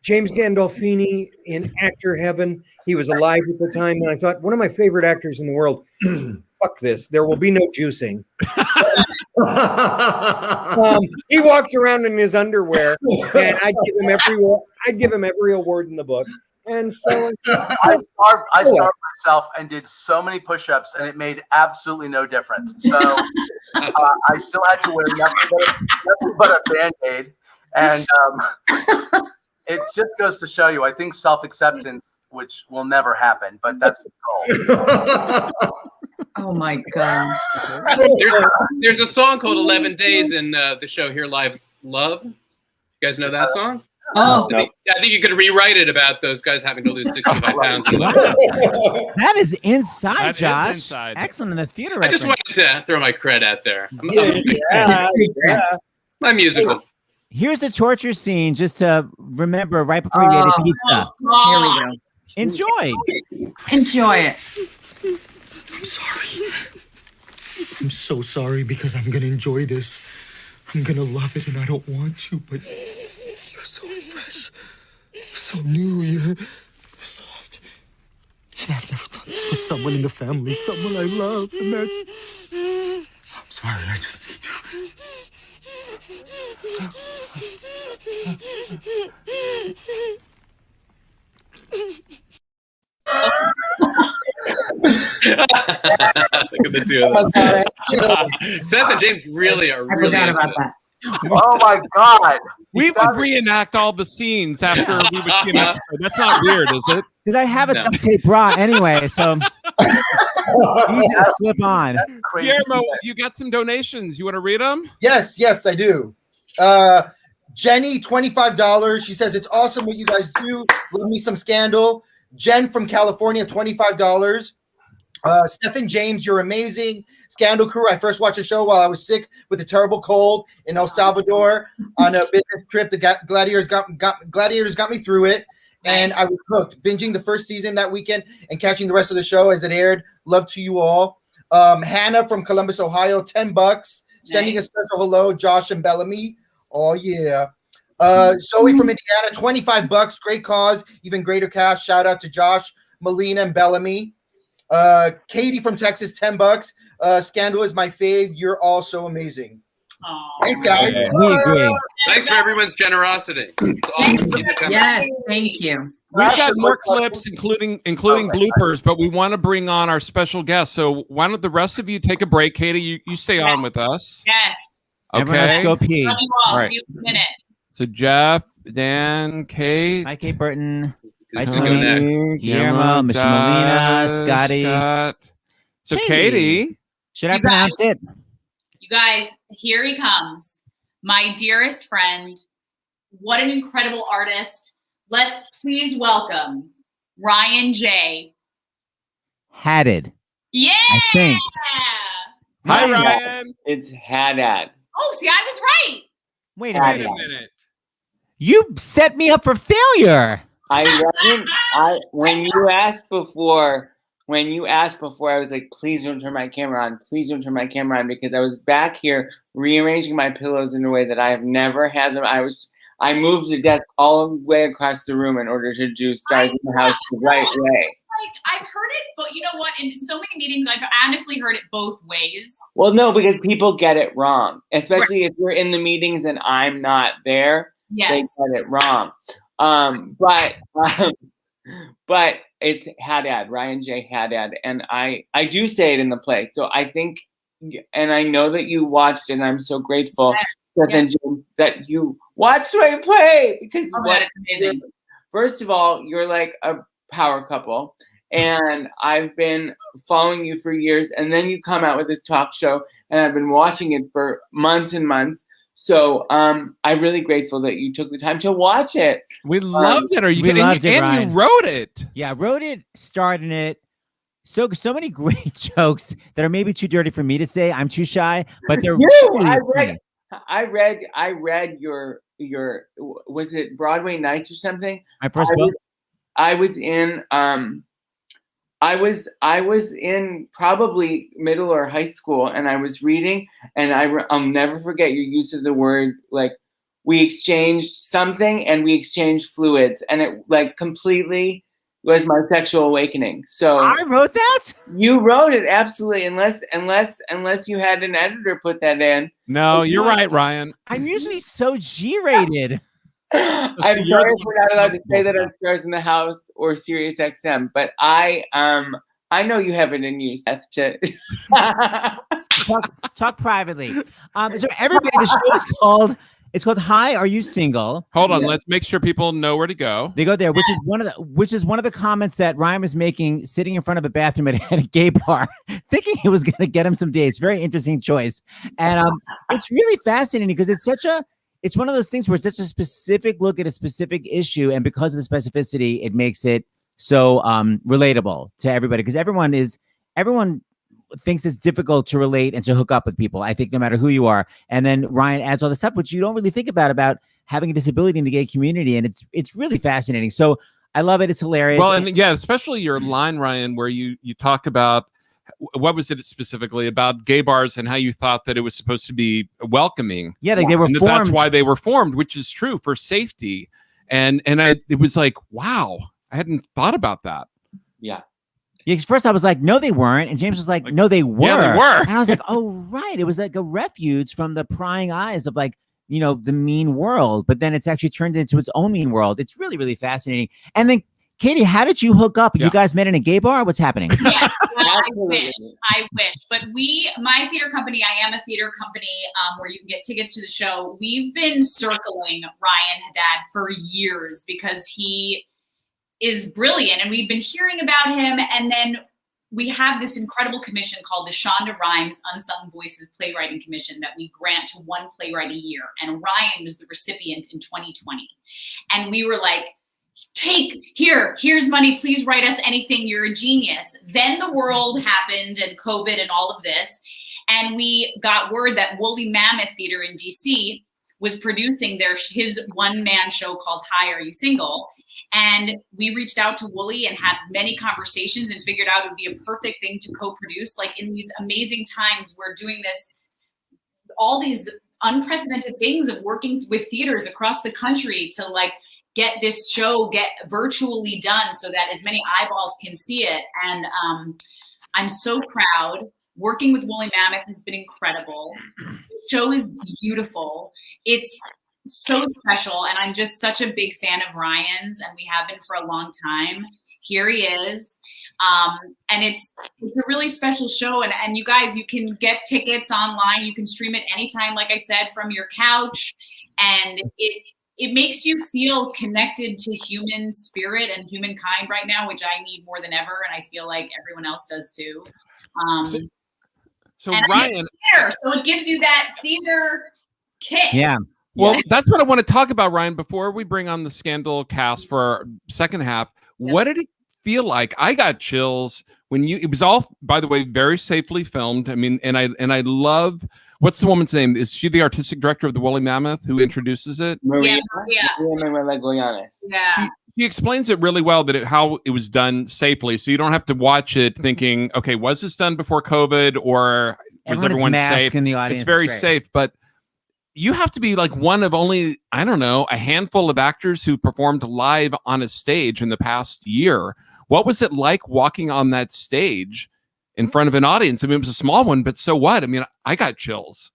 James Gandolfini in actor heaven. He was alive at the time, and I thought, one of my favorite actors in the world. Fuck this. There will be no juicing. He walks around in his underwear, and I'd give him every award in the book. And so I starved myself and did so many push-ups, and it made absolutely no difference. So I still had to wear nothing but a Band-Aid. And it just goes to show you, I think self-acceptance, which will never happen, but that's the goal. Oh my God. There's a song called 11 Days in the show Here Live Love. You guys know that song? Oh, I think you could rewrite it about those guys having to lose 65 pounds. That is inside, That is Josh. inside. Excellent in the theater. I just reference. wanted to throw my cred out there. My musical. Here's the torture scene, just to remember right before you get a pizza. Here we go. Enjoy. Enjoy it. I'm sorry. I'm so sorry because I'm going to enjoy this. I'm going to love it and I don't want to, but you're so fresh, so new, you're soft. And I've never done this with someone in the family, someone I love, and that's... sorry, I just need Look at the two of them. Seth and James really are really forgot into about it. that. Oh my God. We would reenact all the scenes after we would see an episode. That's not weird, is it? Because I have a No. duct tape bra anyway, so easy to slip on. Guillermo, you got some donations. You want to read them? Yes, I do. Jenny, $25. She says, it's awesome what you guys do. Love me some Scandal. Jen from California, $25. Seth and James, you're amazing. Scandal crew, I first watched the show while I was sick with a terrible cold in El Salvador on a business trip. The Gladiators got me through it, and I was hooked. Binging the first season that weekend and catching the rest of the show as it aired. Love to you all. Hannah from Columbus, Ohio, $10. Sending a special hello, Josh and Bellamy. Oh yeah. Zoe from Indiana, $25. Great cause, even greater cash. Shout out to Josh, Molina, and Bellamy. Katie from Texas, $10. Scandal is my fave. You're all so amazing. Thanks, guys. We agree. Thanks for everyone's generosity. It's awesome. Keep it coming. Yes, thank you. We've got more clips, including bloopers, but we want to bring on our special guest. So why don't the rest of you take a break? Katie, you stay on with us. Yes. Everyone else Okay. go pee. Love you all. All right. See you in a minute. So Jeff, Dan, Kate. Hi, Kate Burton. Hi, Who's Tony. gonna go Guillermo, Mr. Molina, Scotty. Scott. So Katie. Should I You pronounce guys. it? You guys, here he comes. My dearest friend. What an incredible artist. Let's please welcome Ryan J. Hatted. Yeah. I think. Hi, Nice. Ryan. It's Haddad. Oh, see, I was right. Wait a Wait minute. a minute. You set me up for failure. I wasn't. When you asked before, I was like, please don't turn my camera on. Please don't turn my camera on, because I was back here rearranging my pillows in a way that I have never had them. I moved the desk all the way across the room in order to do Stars in the House the right way. Like, I've heard it, but you know what? In so many meetings, I've honestly heard it both ways. Well, no, because people get it wrong, especially if you're in the meetings and I'm not there. Yes. They get it wrong. But it's Haddad, Ryan J. Haddad, and I do say it in the play. So I think, and I know that you watched, and I'm so grateful that you watched my play, because it's amazing. First of all, you're like a power couple, and I've been following you for years, and then you come out with this talk show, and I've been watching it for months and months. So I'm really grateful that you took the time to watch it. We loved it. Are you We kidding? loved it, And Ryan. you wrote it. Yeah, I wrote it, starred in it. So many great jokes that are maybe too dirty for me to say. I'm too shy, but they're really funny. I read your was it Broadway Nights or something? My first book. I was in I was in probably middle or high school, and I was reading, and I'll never forget your use of the word, like, we exchanged something and we exchanged fluids, and it like completely was my sexual awakening. So I wrote that? You wrote it, absolutely, unless you had an editor put that in. No, you're right, Ryan. I'm usually so G-rated. I'm sorry if we're not allowed to say that on Stars in the House or Sirius XM, but I know you have it in you, Seth. To talk privately. So everybody, the show is called. It's called Hi, Are You Single? Hold on, let's make sure people know where to go. They go there, which is one of the comments that Ryan was making, sitting in front of a bathroom at a gay bar, thinking he was going to get him some dates. Very interesting choice, and it's really fascinating because it's one of those things where it's such a specific look at a specific issue, and because of the specificity, it makes it so relatable to everybody. Because everyone thinks it's difficult to relate and to hook up with people, I think, no matter who you are. And then Ryan adds all this stuff, which you don't really think about having a disability in the gay community. And it's really fascinating. So I love it. It's hilarious. Well, and yeah, especially your line, Ryan, where you talk about, what was it specifically about gay bars and how you thought that it was supposed to be welcoming. Yeah, they were and formed. that's why they were formed, which is true, for safety. And it was like, wow, I hadn't thought about that. Yeah. Because first I was like, no, they weren't. And James was like, no, they were. Yeah, they were. And I was like, oh, right. It was like a refuge from the prying eyes of like, the mean world. But then it's actually turned into its own mean world. It's really, really fascinating. And then, Katie, how did you hook up? You guys met in a gay bar? What's happening? Yes, I wish. But my theater company, I am a theater company where you can get tickets to the show. We've been circling Ryan Haddad for years because he is brilliant and we've been hearing about him. And then we have this incredible commission called the Shonda Rhimes Unsung Voices Playwriting Commission that we grant to one playwright a year. And Ryan was the recipient in 2020. And we were like, here's money, please write us anything, you're a genius. Then the world happened and COVID and all of this, and we got word that Woolly Mammoth Theater in DC was producing his one-man show called Hi, Are You Single? And we reached out to Woolly and had many conversations and figured out it would be a perfect thing to co-produce. Like in these amazing times, we're doing all these unprecedented things of working with theaters across the country to like get this show virtually done so that as many eyeballs can see it. And I'm so proud. Working with Woolly Mammoth has been incredible. The show is beautiful. It's so special. And I'm just such a big fan of Ryan's, and we have been for a long time. Here he is. And it's a really special show. And you guys, you can get tickets online. You can stream it anytime, like I said, from your couch. And it makes you feel connected to human spirit and humankind right now, which I need more than ever. And I feel like everyone else does too. So Ryan, so it gives you that theater kick. Yeah. Well, that's what I want to talk about, Ryan, before we bring on the Scandal cast for our second half. Yes. What did it feel like? I got chills when it was all, by the way, very safely filmed. I mean, and I love, what's the woman's name? Is she the artistic director of the Woolly Mammoth who introduces it? Maria. Yeah. He explains it really well, how it was done safely. So you don't have to watch it thinking, okay, was this done before COVID or was everyone safe? In the audience. It's very safe, but you have to be like one of only, I don't know, a handful of actors who performed live on a stage in the past year. What was it like walking on that stage in front of an audience? I mean, it was a small one, but so what? I mean, I got chills.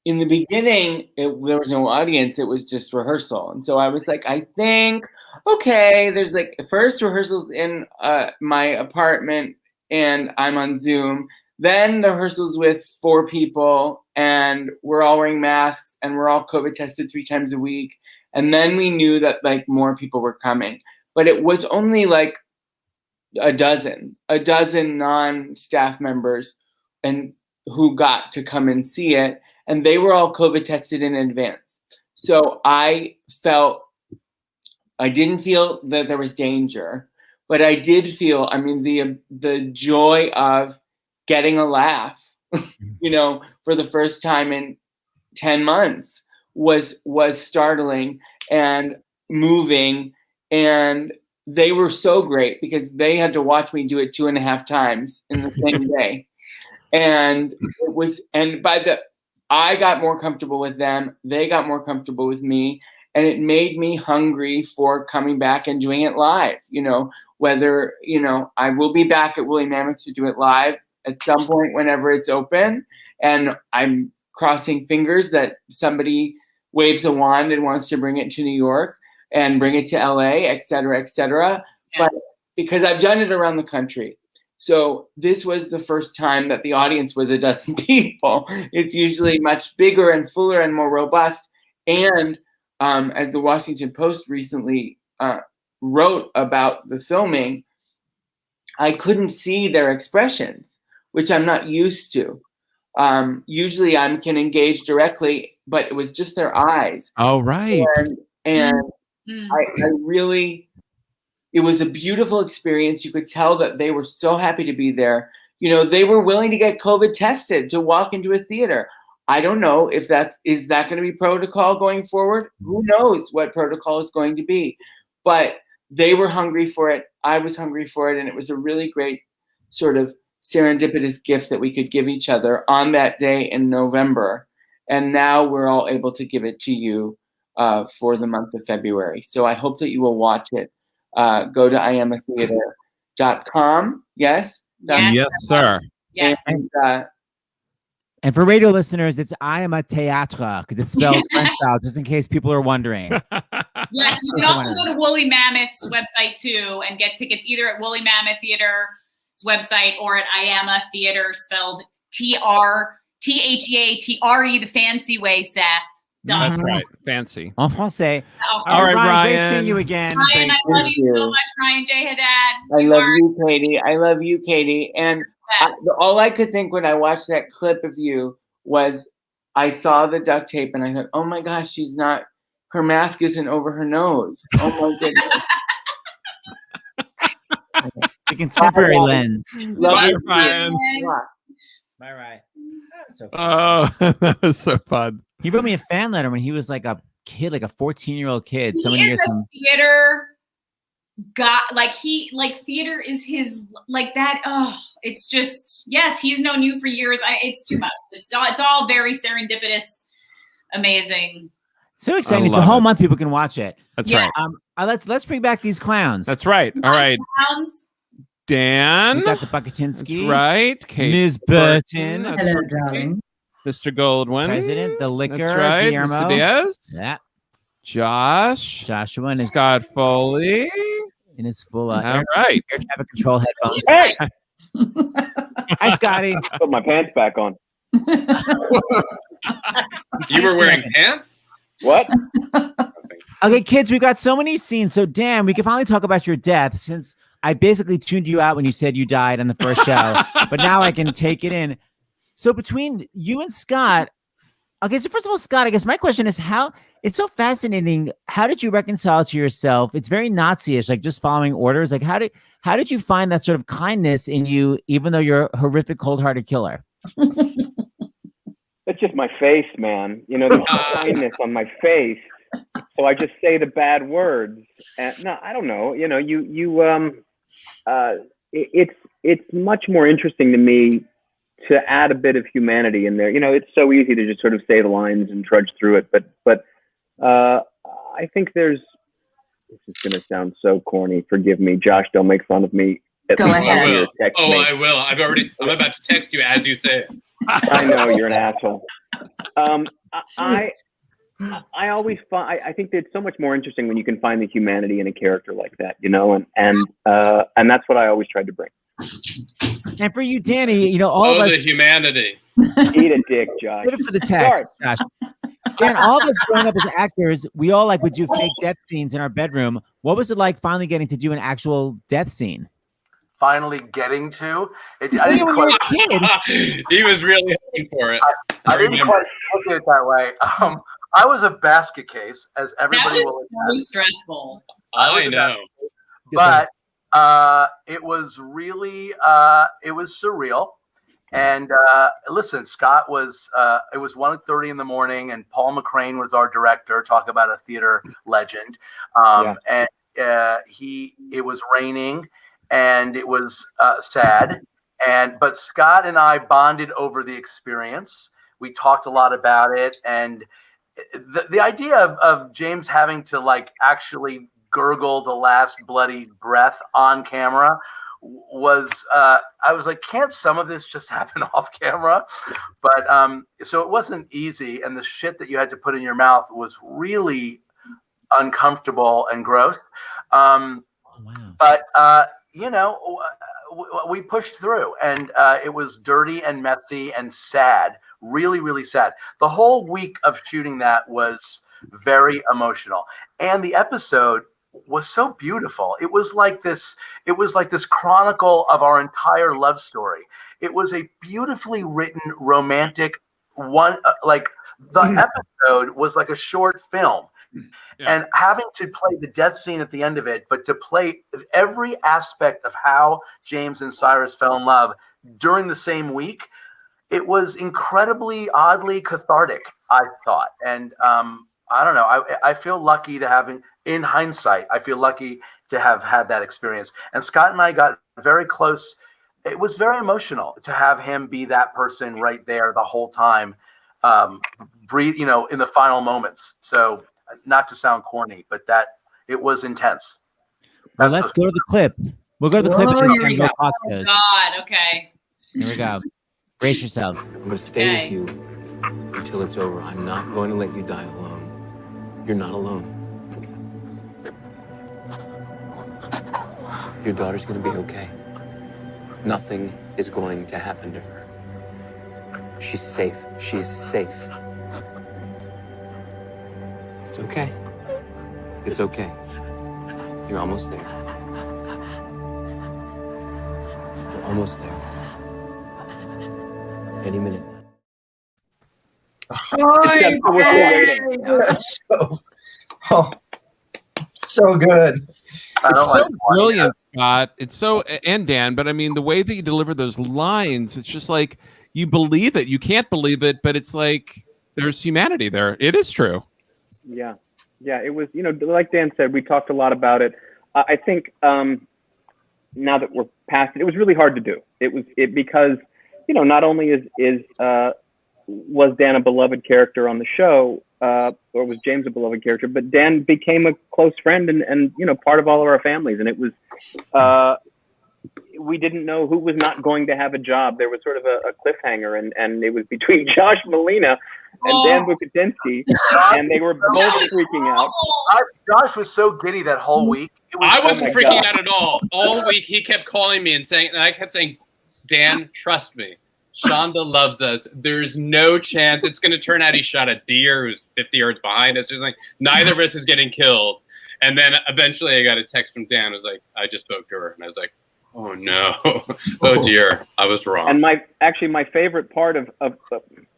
In the beginning, there was no audience. It was just rehearsal. And so I was like, I think, okay, there's like first rehearsals in my apartment and I'm on Zoom. Then the rehearsals with 4 people and we're all wearing masks and we're all COVID tested 3 times a week. And then we knew that like more people were coming, but it was only like a dozen non-staff members and who got to come and see it. And they were all COVID tested in advance. So I didn't feel that there was danger, but I did feel, I mean, the joy of getting a laugh, for the first time in 10 months was startling and moving. And they were so great because they had to watch me do it 2.5 times in the same day. And I got more comfortable with them. They got more comfortable with me. And it made me hungry for coming back and doing it live, whether, I will be back at Woolly Mammoth to do it live at some point whenever it's open. And I'm crossing fingers that somebody waves a wand and wants to bring it to New York and bring it to LA, et cetera, et cetera. Yes. But because I've done it around the country. So this was the first time that the audience was a dozen people. It's usually much bigger and fuller and more robust. And as the Washington Post recently wrote about the filming, I couldn't see their expressions, which I'm not used to. Usually I can engage directly, but it was just their eyes. Oh, right. And I really, it was a beautiful experience. You could tell that they were so happy to be there. They were willing to get COVID tested to walk into a theater. I don't know if is that going to be protocol going forward? Who knows what protocol is going to be, but they were hungry for it. I was hungry for it. And it was a really great sort of serendipitous gift that we could give each other on that day in November. And now we're all able to give it to you for the month of February. So I hope that you will watch it go to iamatheater.com. Yes? Yes, sir. Yes. And for radio listeners, it's I am a théâtre because it's spelled French style, just in case people are wondering. Yes, you can also go to Woolly Mammoth's website too and get tickets either at Woolly Mammoth Theater's website or at I Am a Theater, spelled TRTHEATRE, the fancy way, Seth. That's right. Fancy. En français. All right, Ryan. Great Ryan. seeing you again. Ryan, I love you so much, Ryan J. Haddad. I love you, Katie. I love you, Katie. And all I could think when I watched that clip of you was I saw the duct tape and I thought, oh my gosh, her mask isn't over her nose. Oh my goodness. It's a contemporary lens. Bye, Ryan. Bye, Ryan. So that was so fun. He wrote me a fan letter when he was like a kid, like a 14-year-old kid. He is a theater guy. Theater is his, like that. Oh, it's just, yes, he's known you for years. It's too much. It's all very serendipitous, amazing. So exciting. It's a whole month people can watch it. That's right. Let's bring back these clowns. That's right. All right. Clowns. Dan. We got the Bucatinsky. That's right. Kate Ms. Burton. Hello, darling. Mr. Goldwyn. President, the liquor. That's right. Guillermo. Mr. Díaz. Yeah. Joshua and Scott Foley. In his full All right. air traffic control headphones. Hey! Hi, Scotty. Put my pants back on. You were wearing pants? What? Okay, kids, we've got so many scenes. So, Dan, we can finally talk about your death since I basically tuned you out when you said you died on the first show. But now I can take it in. So between you and Scott, okay, so first of all, Scott, I guess my question is it's so fascinating. How did you reconcile to yourself? It's very Nazi-ish, like just following orders. Like how did you find that sort of kindness in you, even though you're a horrific, cold-hearted killer? It's just my face, man. You know, there's kindness on my face. So I just say the bad words. And no, I don't know. You know, it's much more interesting to me to add a bit of humanity in there. You know, it's so easy to just sort of say the lines and trudge through it. But I think this is going to sound so corny. Forgive me, Josh. Don't make fun of me. Go ahead. I will. I'm about to text you as you say it. I know you're an asshole. I always find I think that it's so much more interesting when you can find the humanity in a character like that, you know, and that's what I always tried to bring. And for you, Danny, you know, all of us. The humanity. Eat a dick, Josh. Put it for the text, Josh. Dan, all of us growing up as actors, we all would do fake death scenes in our bedroom. What was it like finally getting to do an actual death scene? Finally getting to it. I didn't quite, he was really hoping for it. I didn't quite look at it that way. I was a basket case, as everybody. That was so stressful. I know. But it was really it was surreal. And listen, Scott was it was 1:30 in the morning, and Paul McCrane was our director. Talk about a theater legend. And it was raining, and it was sad. But Scott and I bonded over the experience. We talked a lot about it, and the idea of James having to like actually gurgle the last bloody breath on camera was I was like, can't some of this just happen off camera? But so it wasn't easy, and the shit that you had to put in your mouth was really uncomfortable and gross. But you know, we pushed through, and it was dirty and messy and sad. Really, really sad. The whole week of shooting that was very emotional, and the episode was so beautiful. It was like this chronicle of our entire love story. It was a beautifully written romantic one. Like the episode was like a short film. And having to play the death scene at the end of it, but to play every aspect of how James and Cyrus fell in love during the same week, it was incredibly, oddly cathartic, I thought. And I don't know, I feel lucky to have, in hindsight, I feel lucky to have had that experience. And Scott and I got very close. It was very emotional to have him be that person right there the whole time, breathe, you know, in the final moments. So not to sound corny, but that it was intense. Well, let's go to the clip. We'll go to the clip. Oh, and here we go go. talk Oh, to us. God. Okay. Here we go. Brace yourself. I'm going to stay Okay. with you until it's over. I'm not going to let you die alone. You're not alone. Your daughter's going to be okay. Nothing is going to happen to her. She's safe. She is safe. It's okay. It's okay. You're almost there. You're almost there. Any minute. That's so good. It's so brilliant, Scott. It's so, and Dan, but I mean, the way that you deliver those lines, it's just like you believe it. You can't believe it, but it's like there's humanity there. It is true. Yeah. Yeah. It was, like Dan said, we talked a lot about it. I think now that we're past it, it was really hard to do. Because, not only was Dan a beloved character on the show, or was James a beloved character, but Dan became a close friend and part of all of our families. And it was, we didn't know who was not going to have a job. There was sort of a cliffhanger, and it was between Josh Molina and Dan Bucatinsky, and they were both freaking out. Josh was so giddy that whole week. I wasn't freaking out at all. All week he kept calling me and I kept saying, Dan, trust me. Shonda loves us. There's no chance it's going to turn out he shot a deer who's 50 yards behind us. It's like neither of us is getting killed. And then eventually I got a text from Dan. It was like, I just spoke to her. And I was like, oh no. Oh dear. I was wrong. And my favorite part of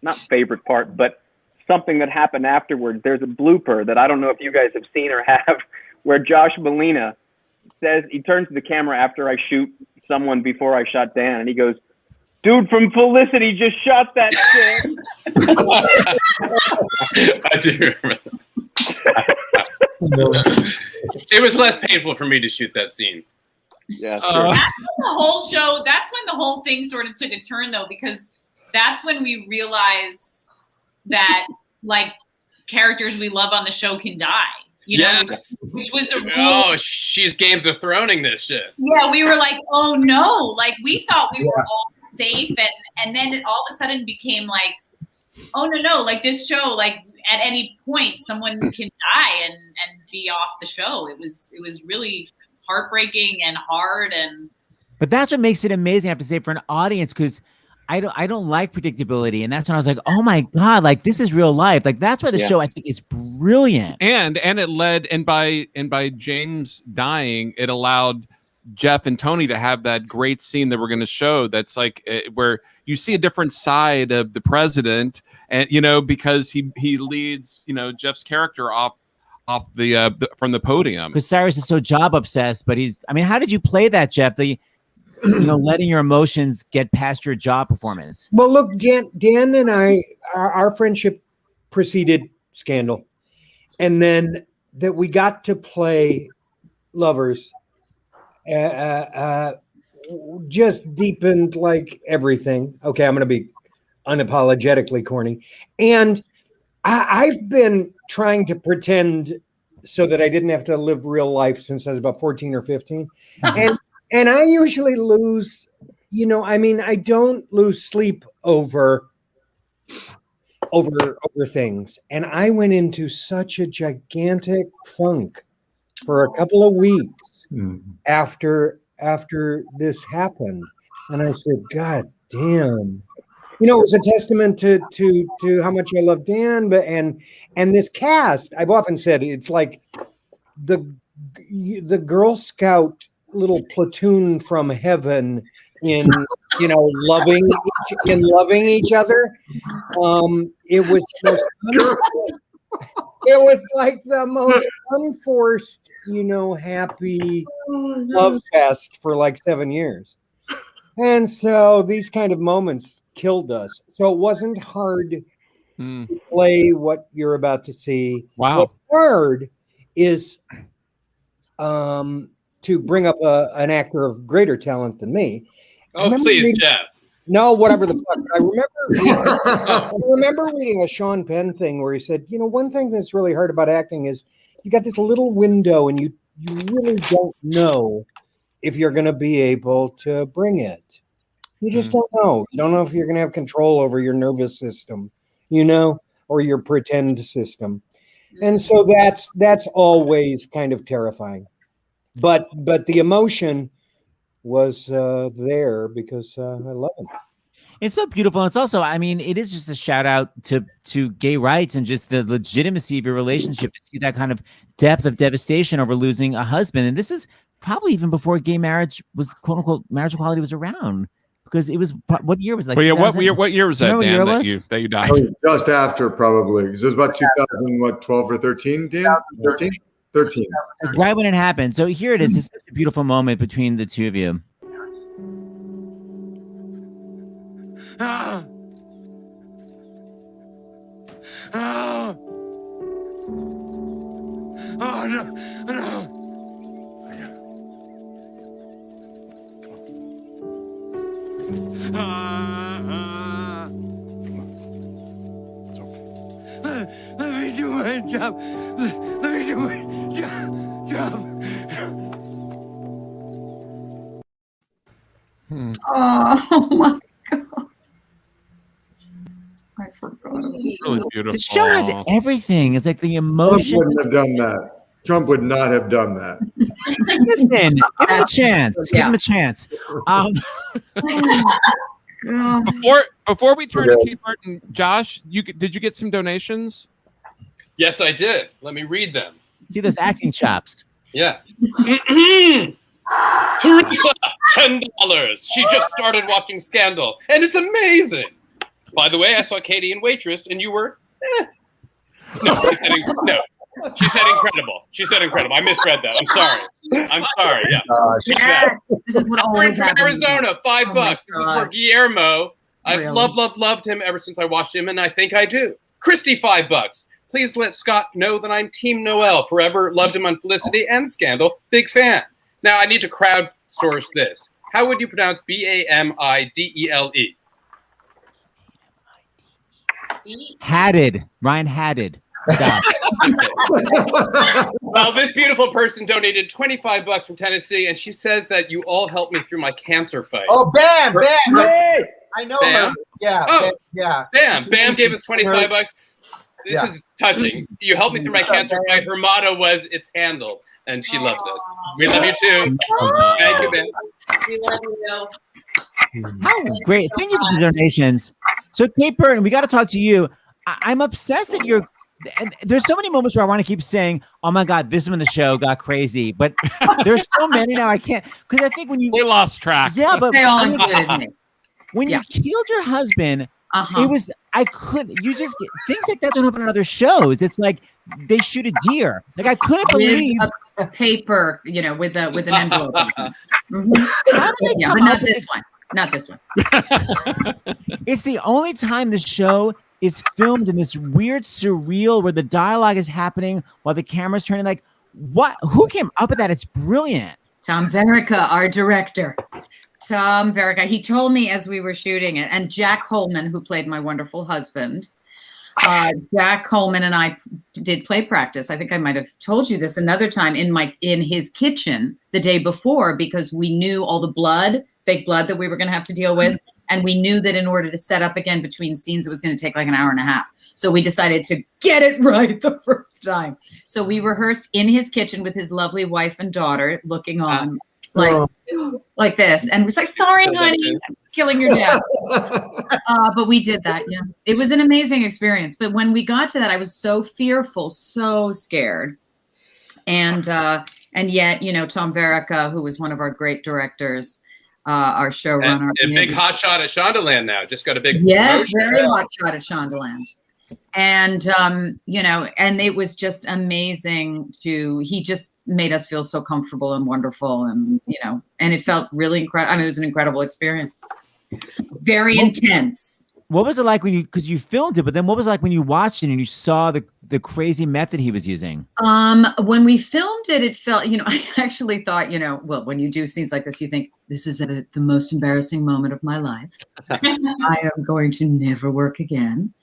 not favorite part, but something that happened afterwards, there's a blooper that I don't know if you guys have seen or have, where Josh Molina says, he turns to the camera after I shoot someone before I shot Dan, and he goes, dude from Felicity just shot that shit. I do remember. It was less painful for me to shoot that scene. Yeah. That's when the whole show, that's when the whole thing sort of took a turn, though, because that's when we realized that, like, characters we love on the show can die. Yes. It was a real... Oh, she's Games of Throning this shit. Yeah, we were like, oh no. Like, we thought we were all safe, and then it all of a sudden became like, oh no, like this show, like at any point someone can die and be off the show. It was really heartbreaking and hard, but that's what makes it amazing, I have to say, for an audience, because I don't like predictability, and that's when I was like, oh my god, like this is real life. Like that's why the show I think is brilliant. And it led, and by James dying, it allowed Jeff and Tony to have that great scene that we're going to show. That's like where you see a different side of the president, and because he leads Jeff's character off the from the podium. Because Cyrus is so job obsessed, but how did you play that, Jeff? Letting your emotions get past your job performance. Well, look, Dan and I, our friendship preceded Scandal, and then that we got to play lovers. Just deepened like everything. Okay, I'm going to be unapologetically corny. And I've been trying to pretend so that I didn't have to live real life since I was about 14 or 15. And I usually lose, I don't lose sleep over things. And I went into such a gigantic funk for a couple of weeks after this happened. And I said, God damn. It was a testament to how much I love Dan, and this cast. I've often said it's like the Girl Scout little platoon from heaven in loving each other. It was like the most unforced, happy love fest for like 7 years. And so these kind of moments killed us. So it wasn't hard to play what you're about to see. Wow. What's hard is to bring up an actor of greater talent than me. Oh, please, Jeff. No, whatever the fuck. I remember reading a Sean Penn thing where he said, one thing that's really hard about acting is you got this little window and you really don't know if you're going to be able to bring it. You just don't know. You don't know if you're going to have control over your nervous system, or your pretend system. And so that's always kind of terrifying. But the emotion was there because I love him. It's so beautiful. And it's also, I mean, it is just a shout out to gay rights and just the legitimacy of your relationship to see that kind of depth of devastation over losing a husband. And this is probably even before gay marriage was, quote unquote, marriage equality was around. Because it was, what year was that? Well, yeah, what year was that, Dan, that you died? It was just after, probably. It was about 2012 or 13, Dan? 13. Right when it happened. So here it is. It's such a beautiful moment between the two of you. Ah. Ah. Oh, no. It's okay. Let me do my job. Let me do my job. Oh my God. I forgot. Really beautiful. The show has everything. It's like the emotion. Trump wouldn't have done that. Trump would not have done that. Listen, give him a chance. Give him a chance. Before we turn to Kate Burton, Josh, did you get some donations? Yes, I did. Let me read them. See those acting chops. Yeah. Teresa, $10. She just started watching Scandal, and it's amazing. By the way, I saw Katie in Waitress, and you were. No, she said incredible. She said incredible. I misread that. I'm sorry. Yeah. This is what always from happens. Arizona, $5. This is for Guillermo. I've Really? loved him ever since I watched him, and I think I do. Christy, $5. Please let Scott know that I'm Team Noel. Forever loved him on Felicity and Scandal. Big fan. Now I need to crowdsource this. How would you pronounce Bamidele? Haddad. Ryan Haddad. Well, this beautiful person donated $25 from Tennessee, and she says that you all helped me through my cancer fight. Oh, Bam! I know Bam? her. Yeah. Oh, yeah. Bam gave us $25. This Yeah. is touching. You helped me through my cancer fight. Her motto was, "It's handled," and she loves us. We love you too. Thank you, Bam. We love you. How great. Thank you for the donations. So, Kate Burton, we got to talk to you. I'm obsessed that you're. And there's so many moments where I want to keep saying, "Oh my God, this is when the show got crazy," but there's so many now I can't, because I think when we lost track. Yeah, but They all included me. when you killed your husband, Uh-huh. it was you just get things like that don't happen on other shows. It's like they shoot a deer. Like I couldn't believe a paper, with an envelope. Yeah, but not this one. Not this one. It's the only time the show is filmed in this weird surreal where the dialogue is happening while the camera's turning. Like, what? Who came up with that? It's brilliant. Tom Verica, our director. Tom Verica. He told me as we were shooting it, and Jack Coleman, who played my wonderful husband. Jack Coleman and I did play practice. I think I might have told you this another time in his kitchen the day before, because we knew all the fake blood that we were going to have to deal with. And we knew that in order to set up again between scenes, it was going to take like an hour and a half. So we decided to get it right the first time. So we rehearsed in his kitchen with his lovely wife and daughter looking on like this. And was like, "Sorry, honey, I'm killing your dad." But we did that. Yeah. It was an amazing experience. But when we got to that, I was so fearful, so scared. And yet, Tom Verica, who was one of our great directors, our showrunner. And a big hot shot at Shondaland now. Just got a big promotion. Very hot shot at Shondaland. And and it was just amazing he just made us feel so comfortable and wonderful, and and it felt really incredible. I mean, it was an incredible experience. Very intense. What was it like because you filmed it, but then what was it like when you watched it and you saw the crazy method he was using? When we filmed it, it felt, I actually thought, well, when you do scenes like this, you think this is the most embarrassing moment of my life. I am going to never work again.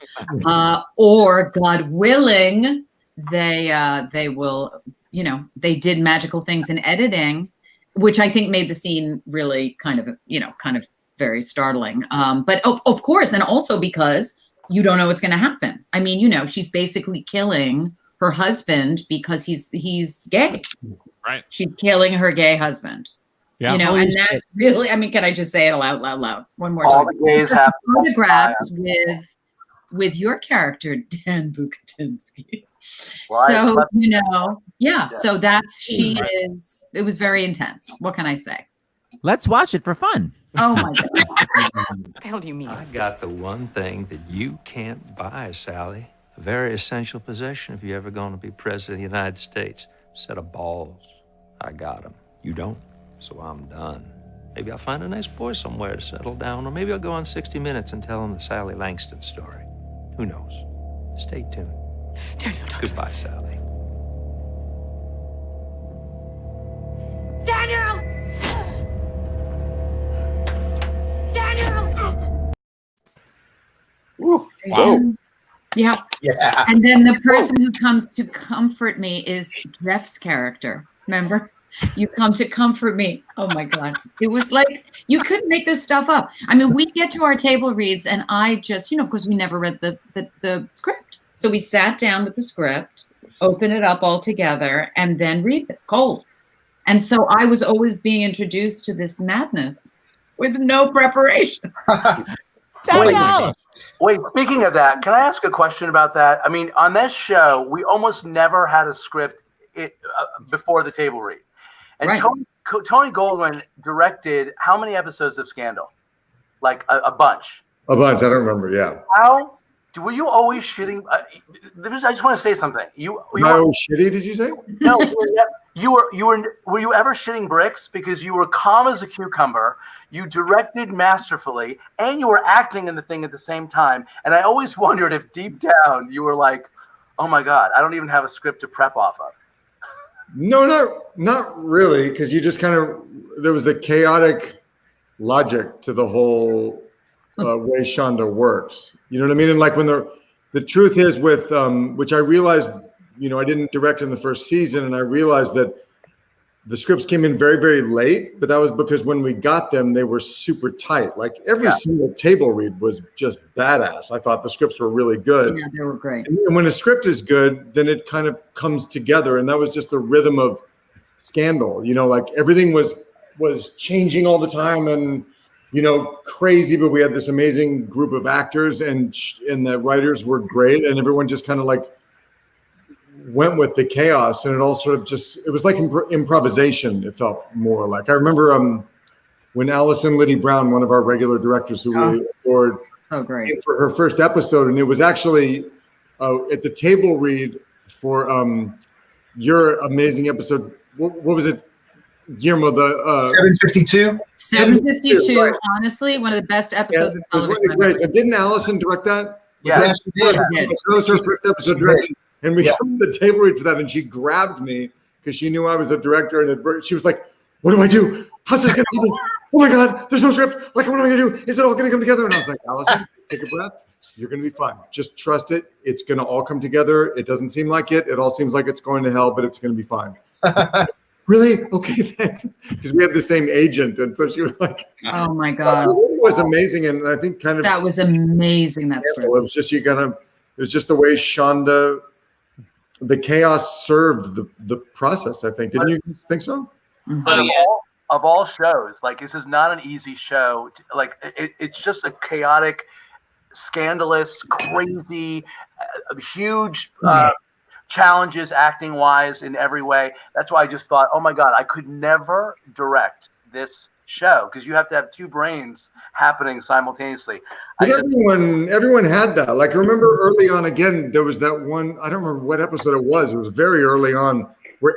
Or God willing, they will you know, they did magical things in editing, which I think made the scene really kind of very startling. But of course, and also because you don't know what's going to happen. I mean, you know, she's basically killing her husband because he's gay. Right. She's killing her gay husband. Yeah. You know, Holy and that's shit. really, I mean, can I just say it loud one more All time? the gays have photographs with your character, Dan Bucatinsky. Well, So, you know, Yeah. so it was very intense. What can I say? Let's watch it for fun. Oh my God. What the hell do you mean? I got the one thing that you can't buy, Sally. A very essential possession if you're ever going to be president of the United States. A set of balls. I got them. You don't, so I'm done. Maybe I'll find a nice boy somewhere to settle down, or maybe I'll go on 60 Minutes and tell him the Sally Langston story. Who knows? Stay tuned. Daniel, don't. Goodbye, Sally. Daniel! Daniel! Wow. Yeah. Yeah. And then the person who comes to comfort me is Jeff's character. Remember? You come to comfort me. Oh my God. It was like, you couldn't make this stuff up. I mean, we get to our table reads and I just, you know, because we never read the script. So we sat down with the script, open it up all together, and then read it cold. And so I was always being introduced to this madness with no preparation. Wait, speaking of that, can I ask a question about that? I mean, on this show, we almost never had a script before the table read. And Right. Tony Goldwyn directed how many episodes of Scandal? Like a bunch. A bunch. I don't remember. Yeah. How? Were you always shitting? I just want to say something. Am I always shitty? Did you say? No, were you ever shitting bricks? Because you were calm as a cucumber, you directed masterfully, and you were acting in the thing at the same time. And I always wondered if deep down you were like, oh my God, I don't even have a script to prep off of. No, not really, because you just kind of, there was a chaotic logic to the whole way Shonda works. You know what I mean? And like when the truth is with, which I realized, you know, I didn't direct in the first season, and I realized that the scripts came in very, very late, but that was because when we got them, they were super tight. Like every single table read was just badass. I thought the scripts were really good. Yeah, they were great. And when a script is good, then it kind of comes together. And that was just the rhythm of Scandal. You know, like everything was changing all the time and, you know, crazy, but we had this amazing group of actors and the writers were great. And everyone just kind of like went with the chaos, and it all sort of just, it was like improvisation. It felt more like, I remember when Allison Liddy Brown, one of our regular directors who we adored, great, for her first episode, and it was actually at the table read for your amazing episode. What was it, Guillermo? The 752. 752. Right. Honestly, one of the best episodes of television. And didn't Allison direct that? Yeah, she did. That was her first episode directing. And we come to the table read for that, and she grabbed me because she knew I was a director, and she was like, "What do I do? How's this going to happen? Oh my God, there's no script. Like, what am I going to do? Is it all going to come together?" And I was like, "Allison, take a breath. You're going to be fine. Just trust it. It's going to all come together. It doesn't seem like it. It all seems like it's going to hell, but it's going to be fine." Really? Okay, thanks. Because we had the same agent, and so she was like, "Oh my God, it was amazing." And I think kind of that was amazing. That's it was just it was just the way Shonda. The chaos served the process, I think. Didn't you think so? But of all shows, like this is not an easy show. Like it's just a chaotic, scandalous, crazy, huge challenges acting wise in every way. That's why I just thought, oh my God, I could never direct this show because you have to have two brains happening simultaneously. But everyone had that. Like, I remember early on, again, there was that one, I don't remember what episode it was very early on, where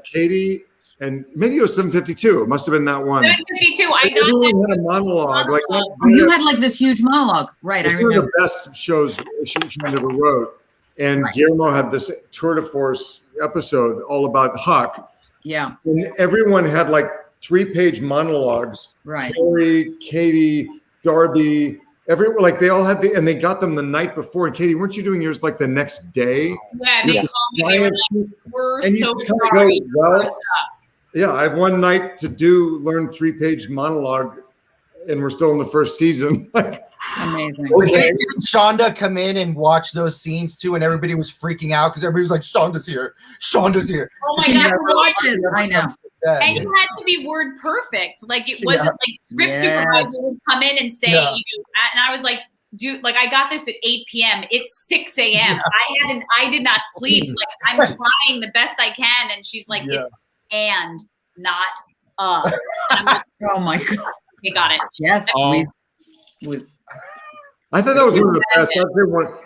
Katie, and maybe it was 752, it must have been that one. 752, I got everyone had a monologue. Like that, you had like this huge monologue, right? It's one of the best shows she ever wrote. And Guillermo had this tour de force episode all about Huck. Yeah. And everyone had like 3-page monologues. Right. Carrie, Katie, Darby, like they all had and they got them the night before. And Katie, weren't you doing yours like the next day? Yeah, they called me. They were like, we're so sorry. Yeah, I have one night to learn 3-page monologue, and we're still in the first season. Amazing. Okay, did Shonda come in and watch those scenes too, and everybody was freaking out because everybody was like, "Shonda's here, Shonda's here." Oh my God, watch it. I know. And you had to be word perfect. Like it wasn't like script supervisor would come in and say, and I was like, dude, like I got this at 8 p.m. It's 6 a.m. I did not sleep. Like I'm trying the best I can. And she's like, it's and not And I'm like, oh my God. You got it. Yes. I thought that was one of the best.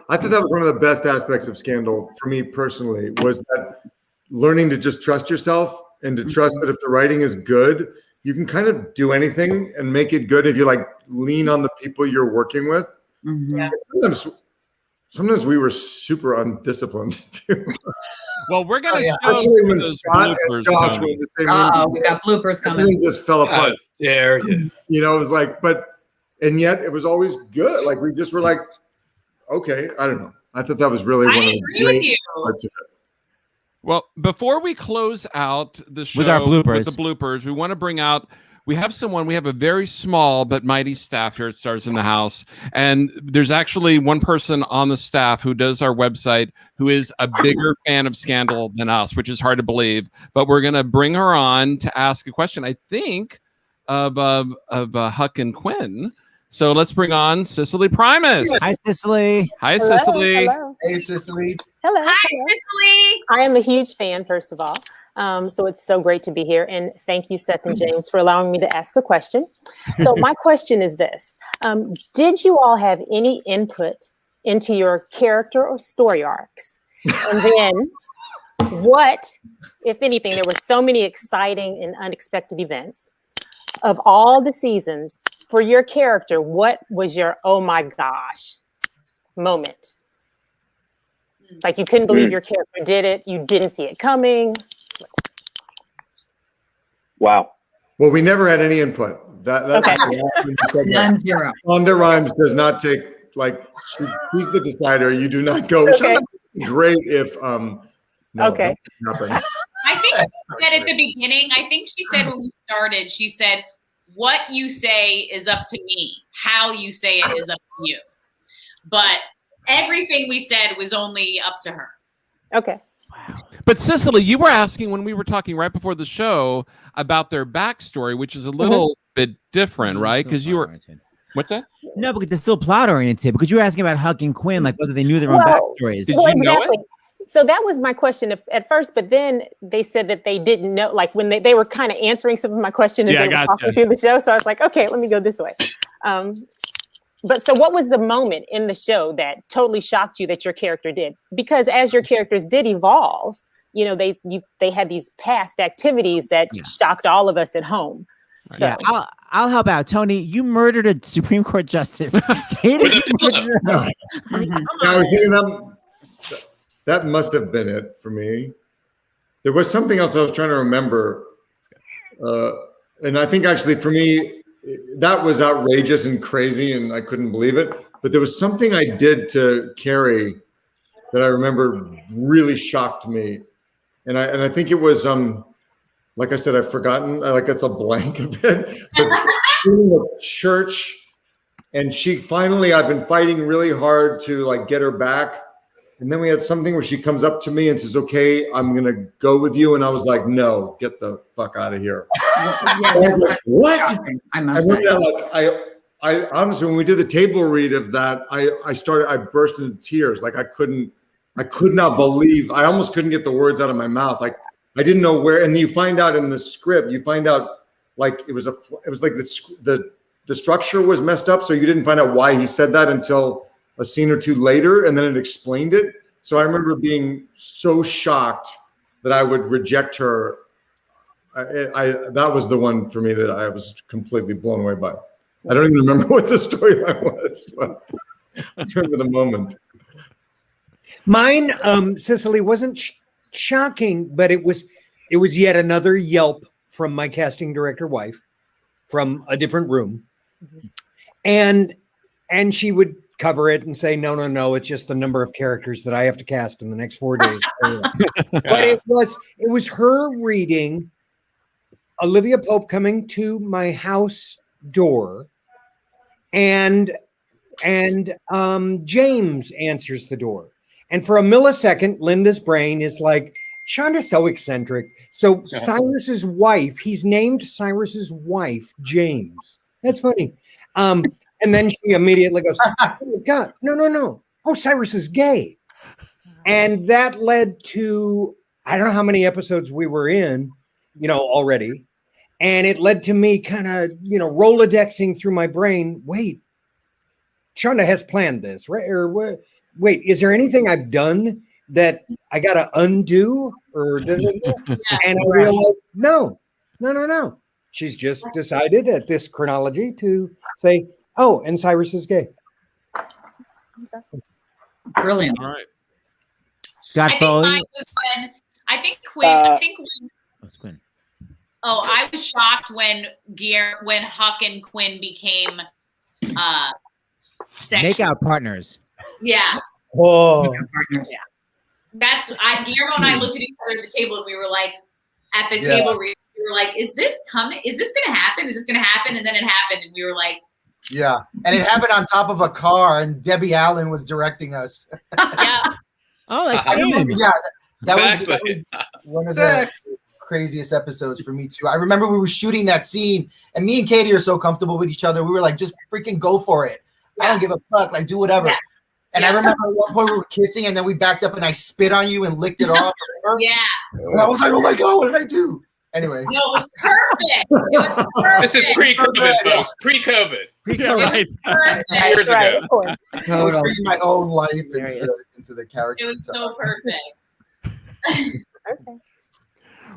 I thought that was one of the best aspects of Scandal for me personally, was that learning to just trust yourself and to trust that if the writing is good, you can kind of do anything and make it good if you like lean on the people you're working with. Yeah. Sometimes we were super undisciplined too. Well, we're gonna show especially when those Scott and Josh were in the same room. We got bloopers coming. Everything just fell apart. Yeah. You know, it was like, and yet it was always good. Like we just were like, okay, I don't know. I thought that was really one of the great parts of it. Well, before we close out the show with our bloopers, with the bloopers, we want to bring out. We have a very small but mighty staff here at Stars in the House. And there's actually one person on the staff who does our website who is a bigger fan of Scandal than us, which is hard to believe. But we're going to bring her on to ask a question, I think, of Huck and Quinn. So let's bring on Cicely Primus. Hi, Cicely. Hi, Hello, Cicely. hello. Hey, Cicely. Hello. Hi, hello. Cicely. I am a huge fan, first of all. So it's so great to be here. And thank you, Seth and James, for allowing me to ask a question. So my question is this. Did you all have any input into your character or story arcs? And then what, if anything, there were so many exciting and unexpected events. Of all the seasons, for your character, what was your oh my gosh moment? Like you couldn't believe your character did it. You didn't see it coming. Wow. Well, we never had any input. That's None, zero. Shonda Rhimes does not take, like, she's the decider. You do not go. Okay. Great if no, okay. Nothing. I think she said at the beginning, when we started, she said, what you say is up to me. How you say it is up to you. But everything we said was only up to her. Okay. But Cicely, you were asking when we were talking right before the show about their backstory, which is a little bit different, right? Because you were, what's that? No, because they're still plot oriented. Because you were asking about Huck and Quinn, like whether they knew their own backstories. Did you know it? So that was my question at first, but then they said that they didn't know, like when they were kind of answering some of my questions as they were talking through the show. So I was like, okay, let me go this way. But so what was the moment in the show that totally shocked you that your character did? Because as your characters did evolve, you know, they had these past activities that shocked all of us at home. So yeah, I'll help out. Tony, you murdered a Supreme Court justice. Katie, I was thinking that must have been it for me. There was something else I was trying to remember. And I think actually for me, that was outrageous and crazy and I couldn't believe it. But there was something I did to Carrie that I remember really shocked me. And I think it was, like I said, I've forgotten, like it's a blank a bit, but in the church, and she finally, I've been fighting really hard to like get her back. And then we had something where she comes up to me and says, okay, I'm going to go with you. And I was like, no, get the fuck out of here. I was like, what? I honestly, when we did the table read of that, I burst into tears. Like I could not believe, I almost couldn't get the words out of my mouth. Like I didn't know where, and you find out in the script, you find out like it was like the structure was messed up. So you didn't find out why he said that until a scene or two later, and then it explained it. So I remember being so shocked that I would reject her. That was the one for me that I was completely blown away by. I don't even remember what the storyline was, but I remember the moment. Mine, Cicely, wasn't shocking, but it was yet another yelp from my casting director wife from a different room. And and she would cover it and say, no, it's just the number of characters that I have to cast in the next 4 days. But it was her reading Olivia Pope coming to my house door, and James answers the door. And for a millisecond, Linda's brain is like, Shonda's so eccentric. So Cyrus's wife, he's named Cyrus's wife, James. That's funny. And then she immediately goes, oh God, no. Oh, Cyrus is gay. And that led to, I don't know how many episodes we were in, already. And it led to me kind of, Rolodexing through my brain. Wait, Shonda has planned this, right? Or wait, is there anything I've done that I got to undo? And I realized, no. She's just decided at this chronology to say, oh, and Cyrus is gay. Brilliant. All right. Scott Foley. I think Quinn. Quinn. Oh, I was shocked when Huck and Quinn became sexual. Makeout partners. Yeah. Oh. Yeah. Guillermo and I looked at each other at the table and we were like, at the table, we were like, is this coming? Is this going to happen? Is this going to happen? And then it happened and we were like, yeah. And it happened on top of a car and Debbie Allen was directing us. Yeah. Oh, like I remember, yeah, that Exactly. was one of the craziest episodes for me too. I remember we were shooting that scene and me and Katie are so comfortable with each other. We were like, just freaking go for it. I don't give a fuck. Like, do whatever. Yeah. And I remember at one point we were kissing and then we backed up and I spit on you and licked it off. Yeah. And I was like, oh my God, what did I do? Anyway. No, it was perfect. It was perfect. This is pre-COVID, folks. Pre-COVID. Right. Years ago. I was bringing my own life into the character. It was so perfect. Okay.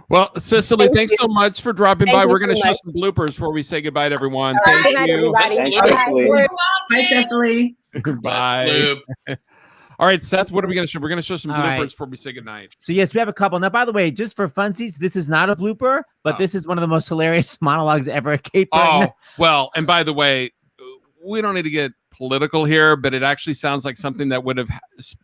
Well, Cicely, thanks so much for dropping by. We're going to show some bloopers before we say goodbye to everyone. Thank you. Bye, Cicely. Bye. All right, Seth, what are we going to show? We're going to show some bloopers before we say goodnight. So, yes, we have a couple. Now, by the way, just for funsies, this is not a blooper, but this is one of the most hilarious monologues ever. Kate Burton. Oh, well, and by the way, we don't need to get political here, but it actually sounds like something that would have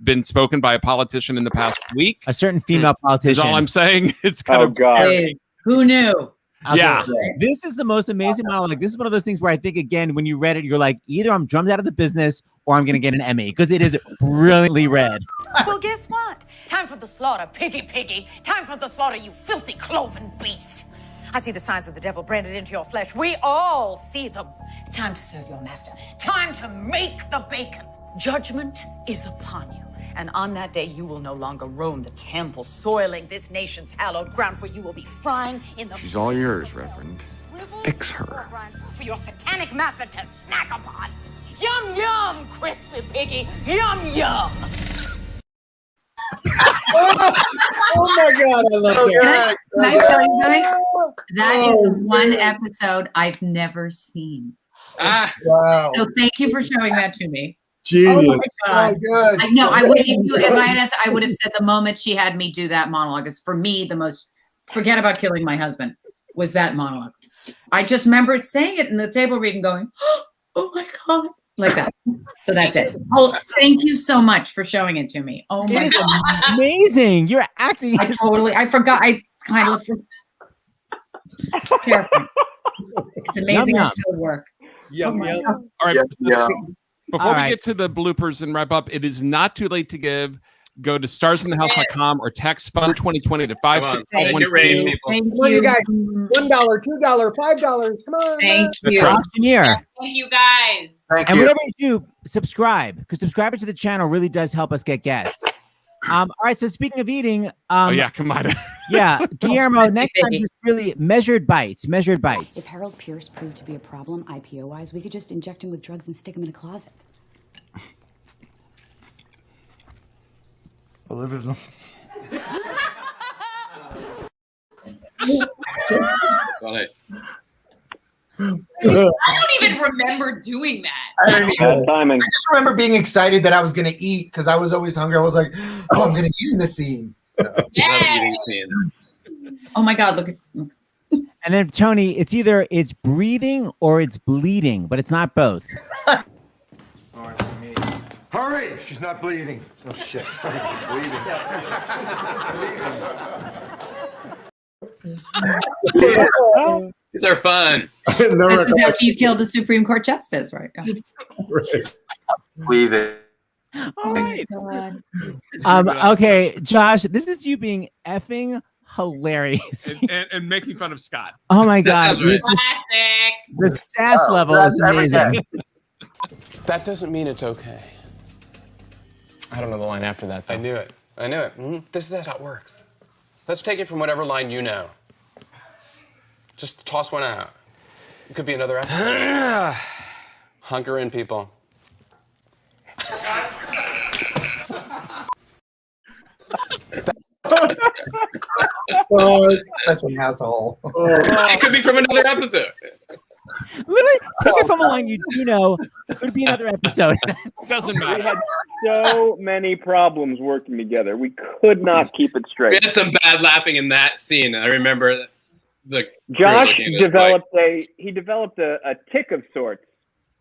been spoken by a politician in the past week. A certain female politician. Is all I'm saying. It's kind of Hey, who knew? Yeah. This is the most amazing monologue. This is one of those things where I think, again, when you read it, you're like, either I'm drummed out of the business or I'm going to get an Emmy because it is brilliantly read. Well, guess what? Time for the slaughter, piggy. Time for the slaughter, you filthy cloven beast. I see the signs of the devil branded into your flesh. We all see them. Time to serve your master. Time to make the bacon. Judgment is upon you. And on that day, you will no longer roam the temple, soiling this nation's hallowed ground, for you will be frying in the... She's all yours, Reverend. Fix her. ...for your satanic master to snack upon. Yum, yum, crispy piggy. Yum, yum. Oh my God, I love that. Can I tell you something? That is the one episode I've never seen. Wow. So thank you for showing that to me. Genius. Oh my God. So good. I know. I would, if I had answered, I would have said the moment she had me do that monologue is for me the most. Forget about killing my husband. Was that monologue? I just remember saying it in the table reading, going, "Oh my God," like that. So that's it. Oh, thank you so much for showing it to me. Oh my God, amazing! You're acting. I forgot. I kind of. Terrifying. It's amazing how it still works. Yum, Oh yum. All right. Before All we right. get to the bloopers and wrap up, it is not too late to give. Go to starsinthehouse.com or text FUN 2020 to 56112. Thank Come on, you you. guys. $1, $2, $5. Come on. Thank That's you. right. Year. Thank you guys. And whatever you do, subscribe because subscribing to the channel really does help us get guests. All right. So speaking of eating, Oh yeah, come on. yeah, Guillermo. Next time, just really measured bites. Measured If bites. Harold Pierce proved to be a problem IPO-wise, we could just inject him with drugs and stick him in a closet. Olivia. I don't even remember doing that. Timing. I just remember being excited that I was going to eat because I was always hungry. I was like, oh, I'm going to eat in the scene. Oh my God! Look at. And then Tony, it's either it's breathing or it's bleeding, but it's not both. Hurry! She's not bleeding. Oh, shit. Bleeding. These are fun. This is after you killed the Supreme Court justice, right? Leave it. All right. God. Okay, Josh, this is you being effing hilarious. and making fun of Scott. Oh my God. Right. The sass level is amazing. That doesn't mean it's okay. I don't know the line after that, though. I knew it. I knew it. Mm-hmm. This is how it works. Let's take it from whatever line you know. Just toss one out. It could be another episode. Hunker in, people. That's an asshole. It could be from another episode. Literally, take it from a line you know. It would be another episode. Doesn't We had so many problems working together. We could not keep it We straight. had some bad laughing in that scene. I remember the Josh crew looking at us developed a tick of sorts,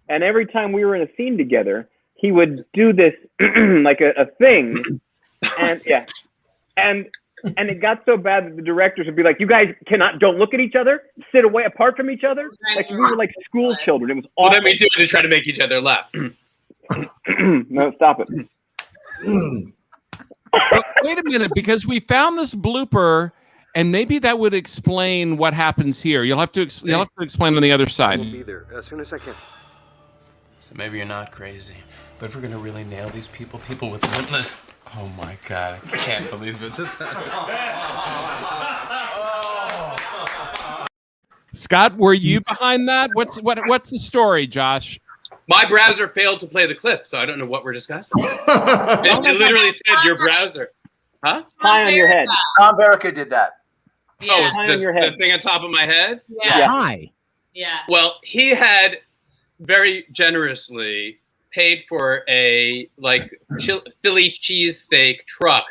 and every time we were in a scene together, he would do this like a thing, and and it got so bad that the directors would be like, "You guys don't look at each other, sit away apart from each other." Like we were like school children. It was awful. Well, then we do it to try to make each other laugh. No, stop it. Wait a minute, because we found this blooper, and maybe that would explain what happens here. You'll have to explain on the other side. I'll be there as soon as I can. So maybe you're not crazy, but if we're gonna really nail these people with limitless. Oh my God! I can't believe this. Scott, were you behind that? What's the story, Josh? My browser failed to play the clip, so I don't know what we're discussing. It literally said your browser. Huh? High on your head. Tom Verica did that. Oh, High on your head. the thing on top of my head? Yeah. Hi. Yeah. Well, he had very generously paid for a Philly cheesesteak truck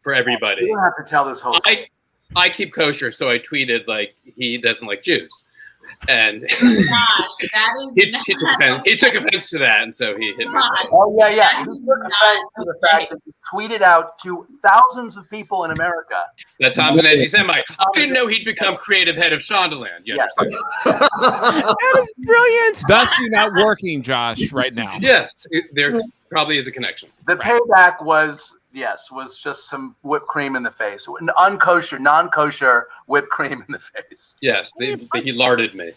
for everybody. You don't have to tell this whole story. I keep kosher, so I tweeted like he doesn't like Jews, and Gosh, that is he took offense to that, and so he hit me. Oh yeah. He took offense to the fact that he tweeted out to thousands of people in America That Tom's an anti-Semite. I didn't know he'd become creative head of Shondaland. Yes. That is brilliant. Thus, you're not working, Josh, right now. Yes, there probably is a connection. The payback was just some whipped cream in the face. Non-kosher whipped cream in the face. Yes, he larded me.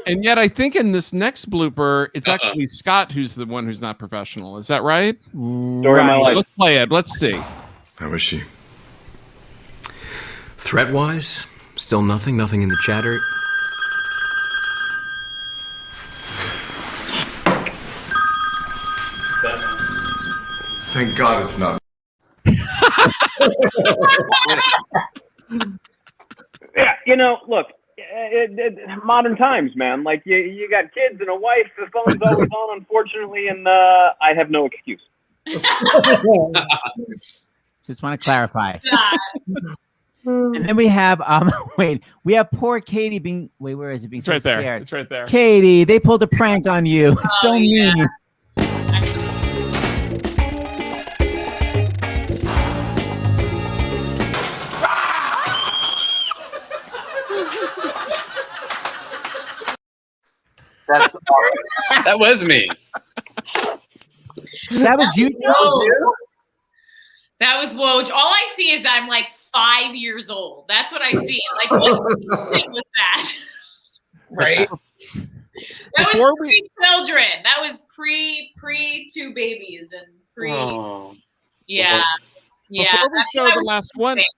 And yet, I think in this next blooper, it's actually Scott who's the one who's not professional. Is that right? Story of my life. Let's play it. Let's see. How is she? Threat-wise, still nothing in the chatter. Thank God it's not. Yeah, look, modern times, man. Like you got kids and a wife. The phone's always on, unfortunately, and I have no excuse. Just want to clarify. And then we have we have poor Katie being where is it being It's so right there. scared? It's right there. Katie, they pulled a prank on you. It's so mean. That's That was me. That was you. That was Woj. All I see is I'm like 5 years old. That's what I see. Like, what thing was that? Right. That was pre-children. That was pre two babies and pre. Oh. Yeah. Yeah. Before we That's show what I the was last one, thinking.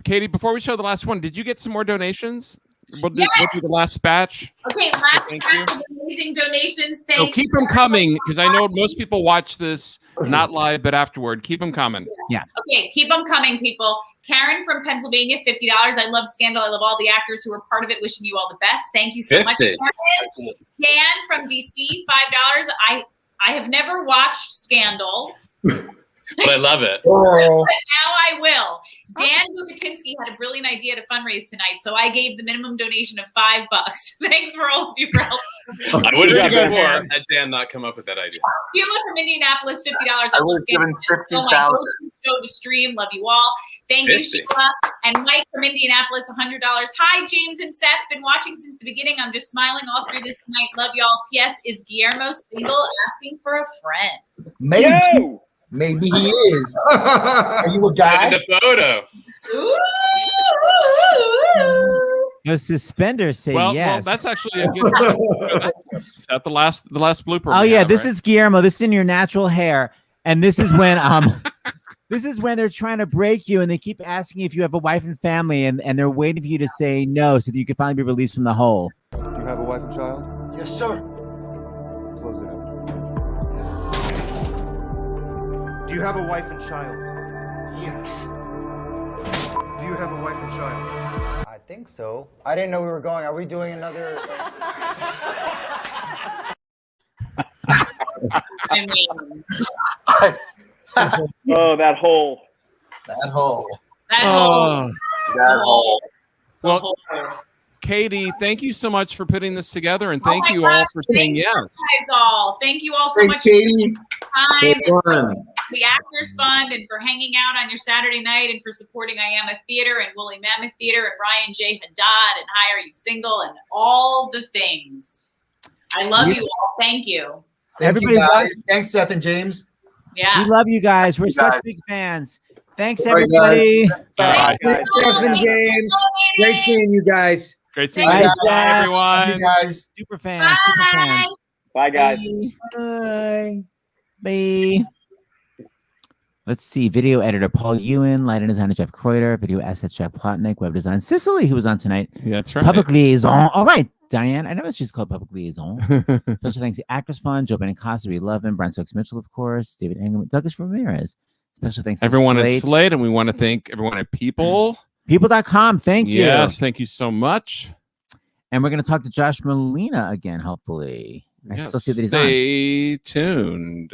Katie, before we show the last one, did you get some more donations? We'll do the last batch. Okay, last Thank batch of amazing donations. Thank So you. keep them coming, because I know most people watch this not live, but afterward. Keep them coming. Yeah. Okay, keep them coming, people. Karen from Pennsylvania, $50. I love Scandal. I love all the actors who were part of it. Wishing you all the best. Thank you so much, 50. Karen. Dan from DC, $5. I have never watched Scandal. But I love it. Oh. But now I will. Dan Bucatinsky had a brilliant idea to fundraise tonight, so I gave the minimum donation of $5. Thanks for all of you for helping. I would have got more had Dan not come up with that idea. Sheila from Indianapolis, $50. I would have given 50,000. Show to stream. Love you all. Thank you, 50. Sheila. And Mike from Indianapolis, $100. Hi, James and Seth. Been watching since the beginning. I'm just smiling all through this tonight. Love y'all. P.S. Is Guillermo single? Asking for a friend. Maybe. Maybe he is. Are you a guy? The photo. No suspenders say Well, yes. that's actually a good. Is that the last blooper? Oh we yeah, have, this right? is Guillermo. This is in your natural hair, and this is when this is when they're trying to break you, and they keep asking if you have a wife and family, and they're waiting for you to say no, so that you can finally be released from the hole. Do you have a wife and child? Yes, sir. Close it up. Do you have a wife and child? Yes. Do you have a wife and child? I think so. I didn't know we were going. Are we doing another? I mean, Oh, that hole. That hole. that Oh. whole. Well, Katie, thank you so much for putting this together, and thank Oh my you all gosh, for saying thank yes. you guys all. Thank you all so Thanks, much Katie. for your time, So fun. the Actors Fund, and for hanging out on your Saturday night, and for supporting I Am a Theater and Woolly Mammoth Theater and Ryan J. Haddad and Hi, Are You Single, and all the things. I love you all. Thank you. Everybody Thank you, guys. loves- Thanks, Seth and James. Yeah. We love you guys. We're You such guys. big fans. Thanks, All right, everybody. guys. Bye. Thanks, Seth and James. Great seeing you guys. Great seeing Bye, you, Jeff. everyone. You guys. Super fans. Super fans. Bye, guys. Bye. Bye. Let's see. Video editor Paul Ewan, lighting designer Jeff Kreuter, video assets Jack Plotnick, web design Cicely, who was on tonight. Yeah, that's right. Public liaison. All right, Diane. I know she's called public liaison. Special thanks to Actors Fund, Joe Benincasa, we love him. Brian Stokes Mitchell, of course. David Engelman, Douglas Ramirez. Special thanks to Everyone at Slate. Slate, and we want to thank everyone at People. People.com. Thank you. Yes, thank you so much. And we're going to talk to Josh Molina again, hopefully. I still see that he's on. Stay tuned.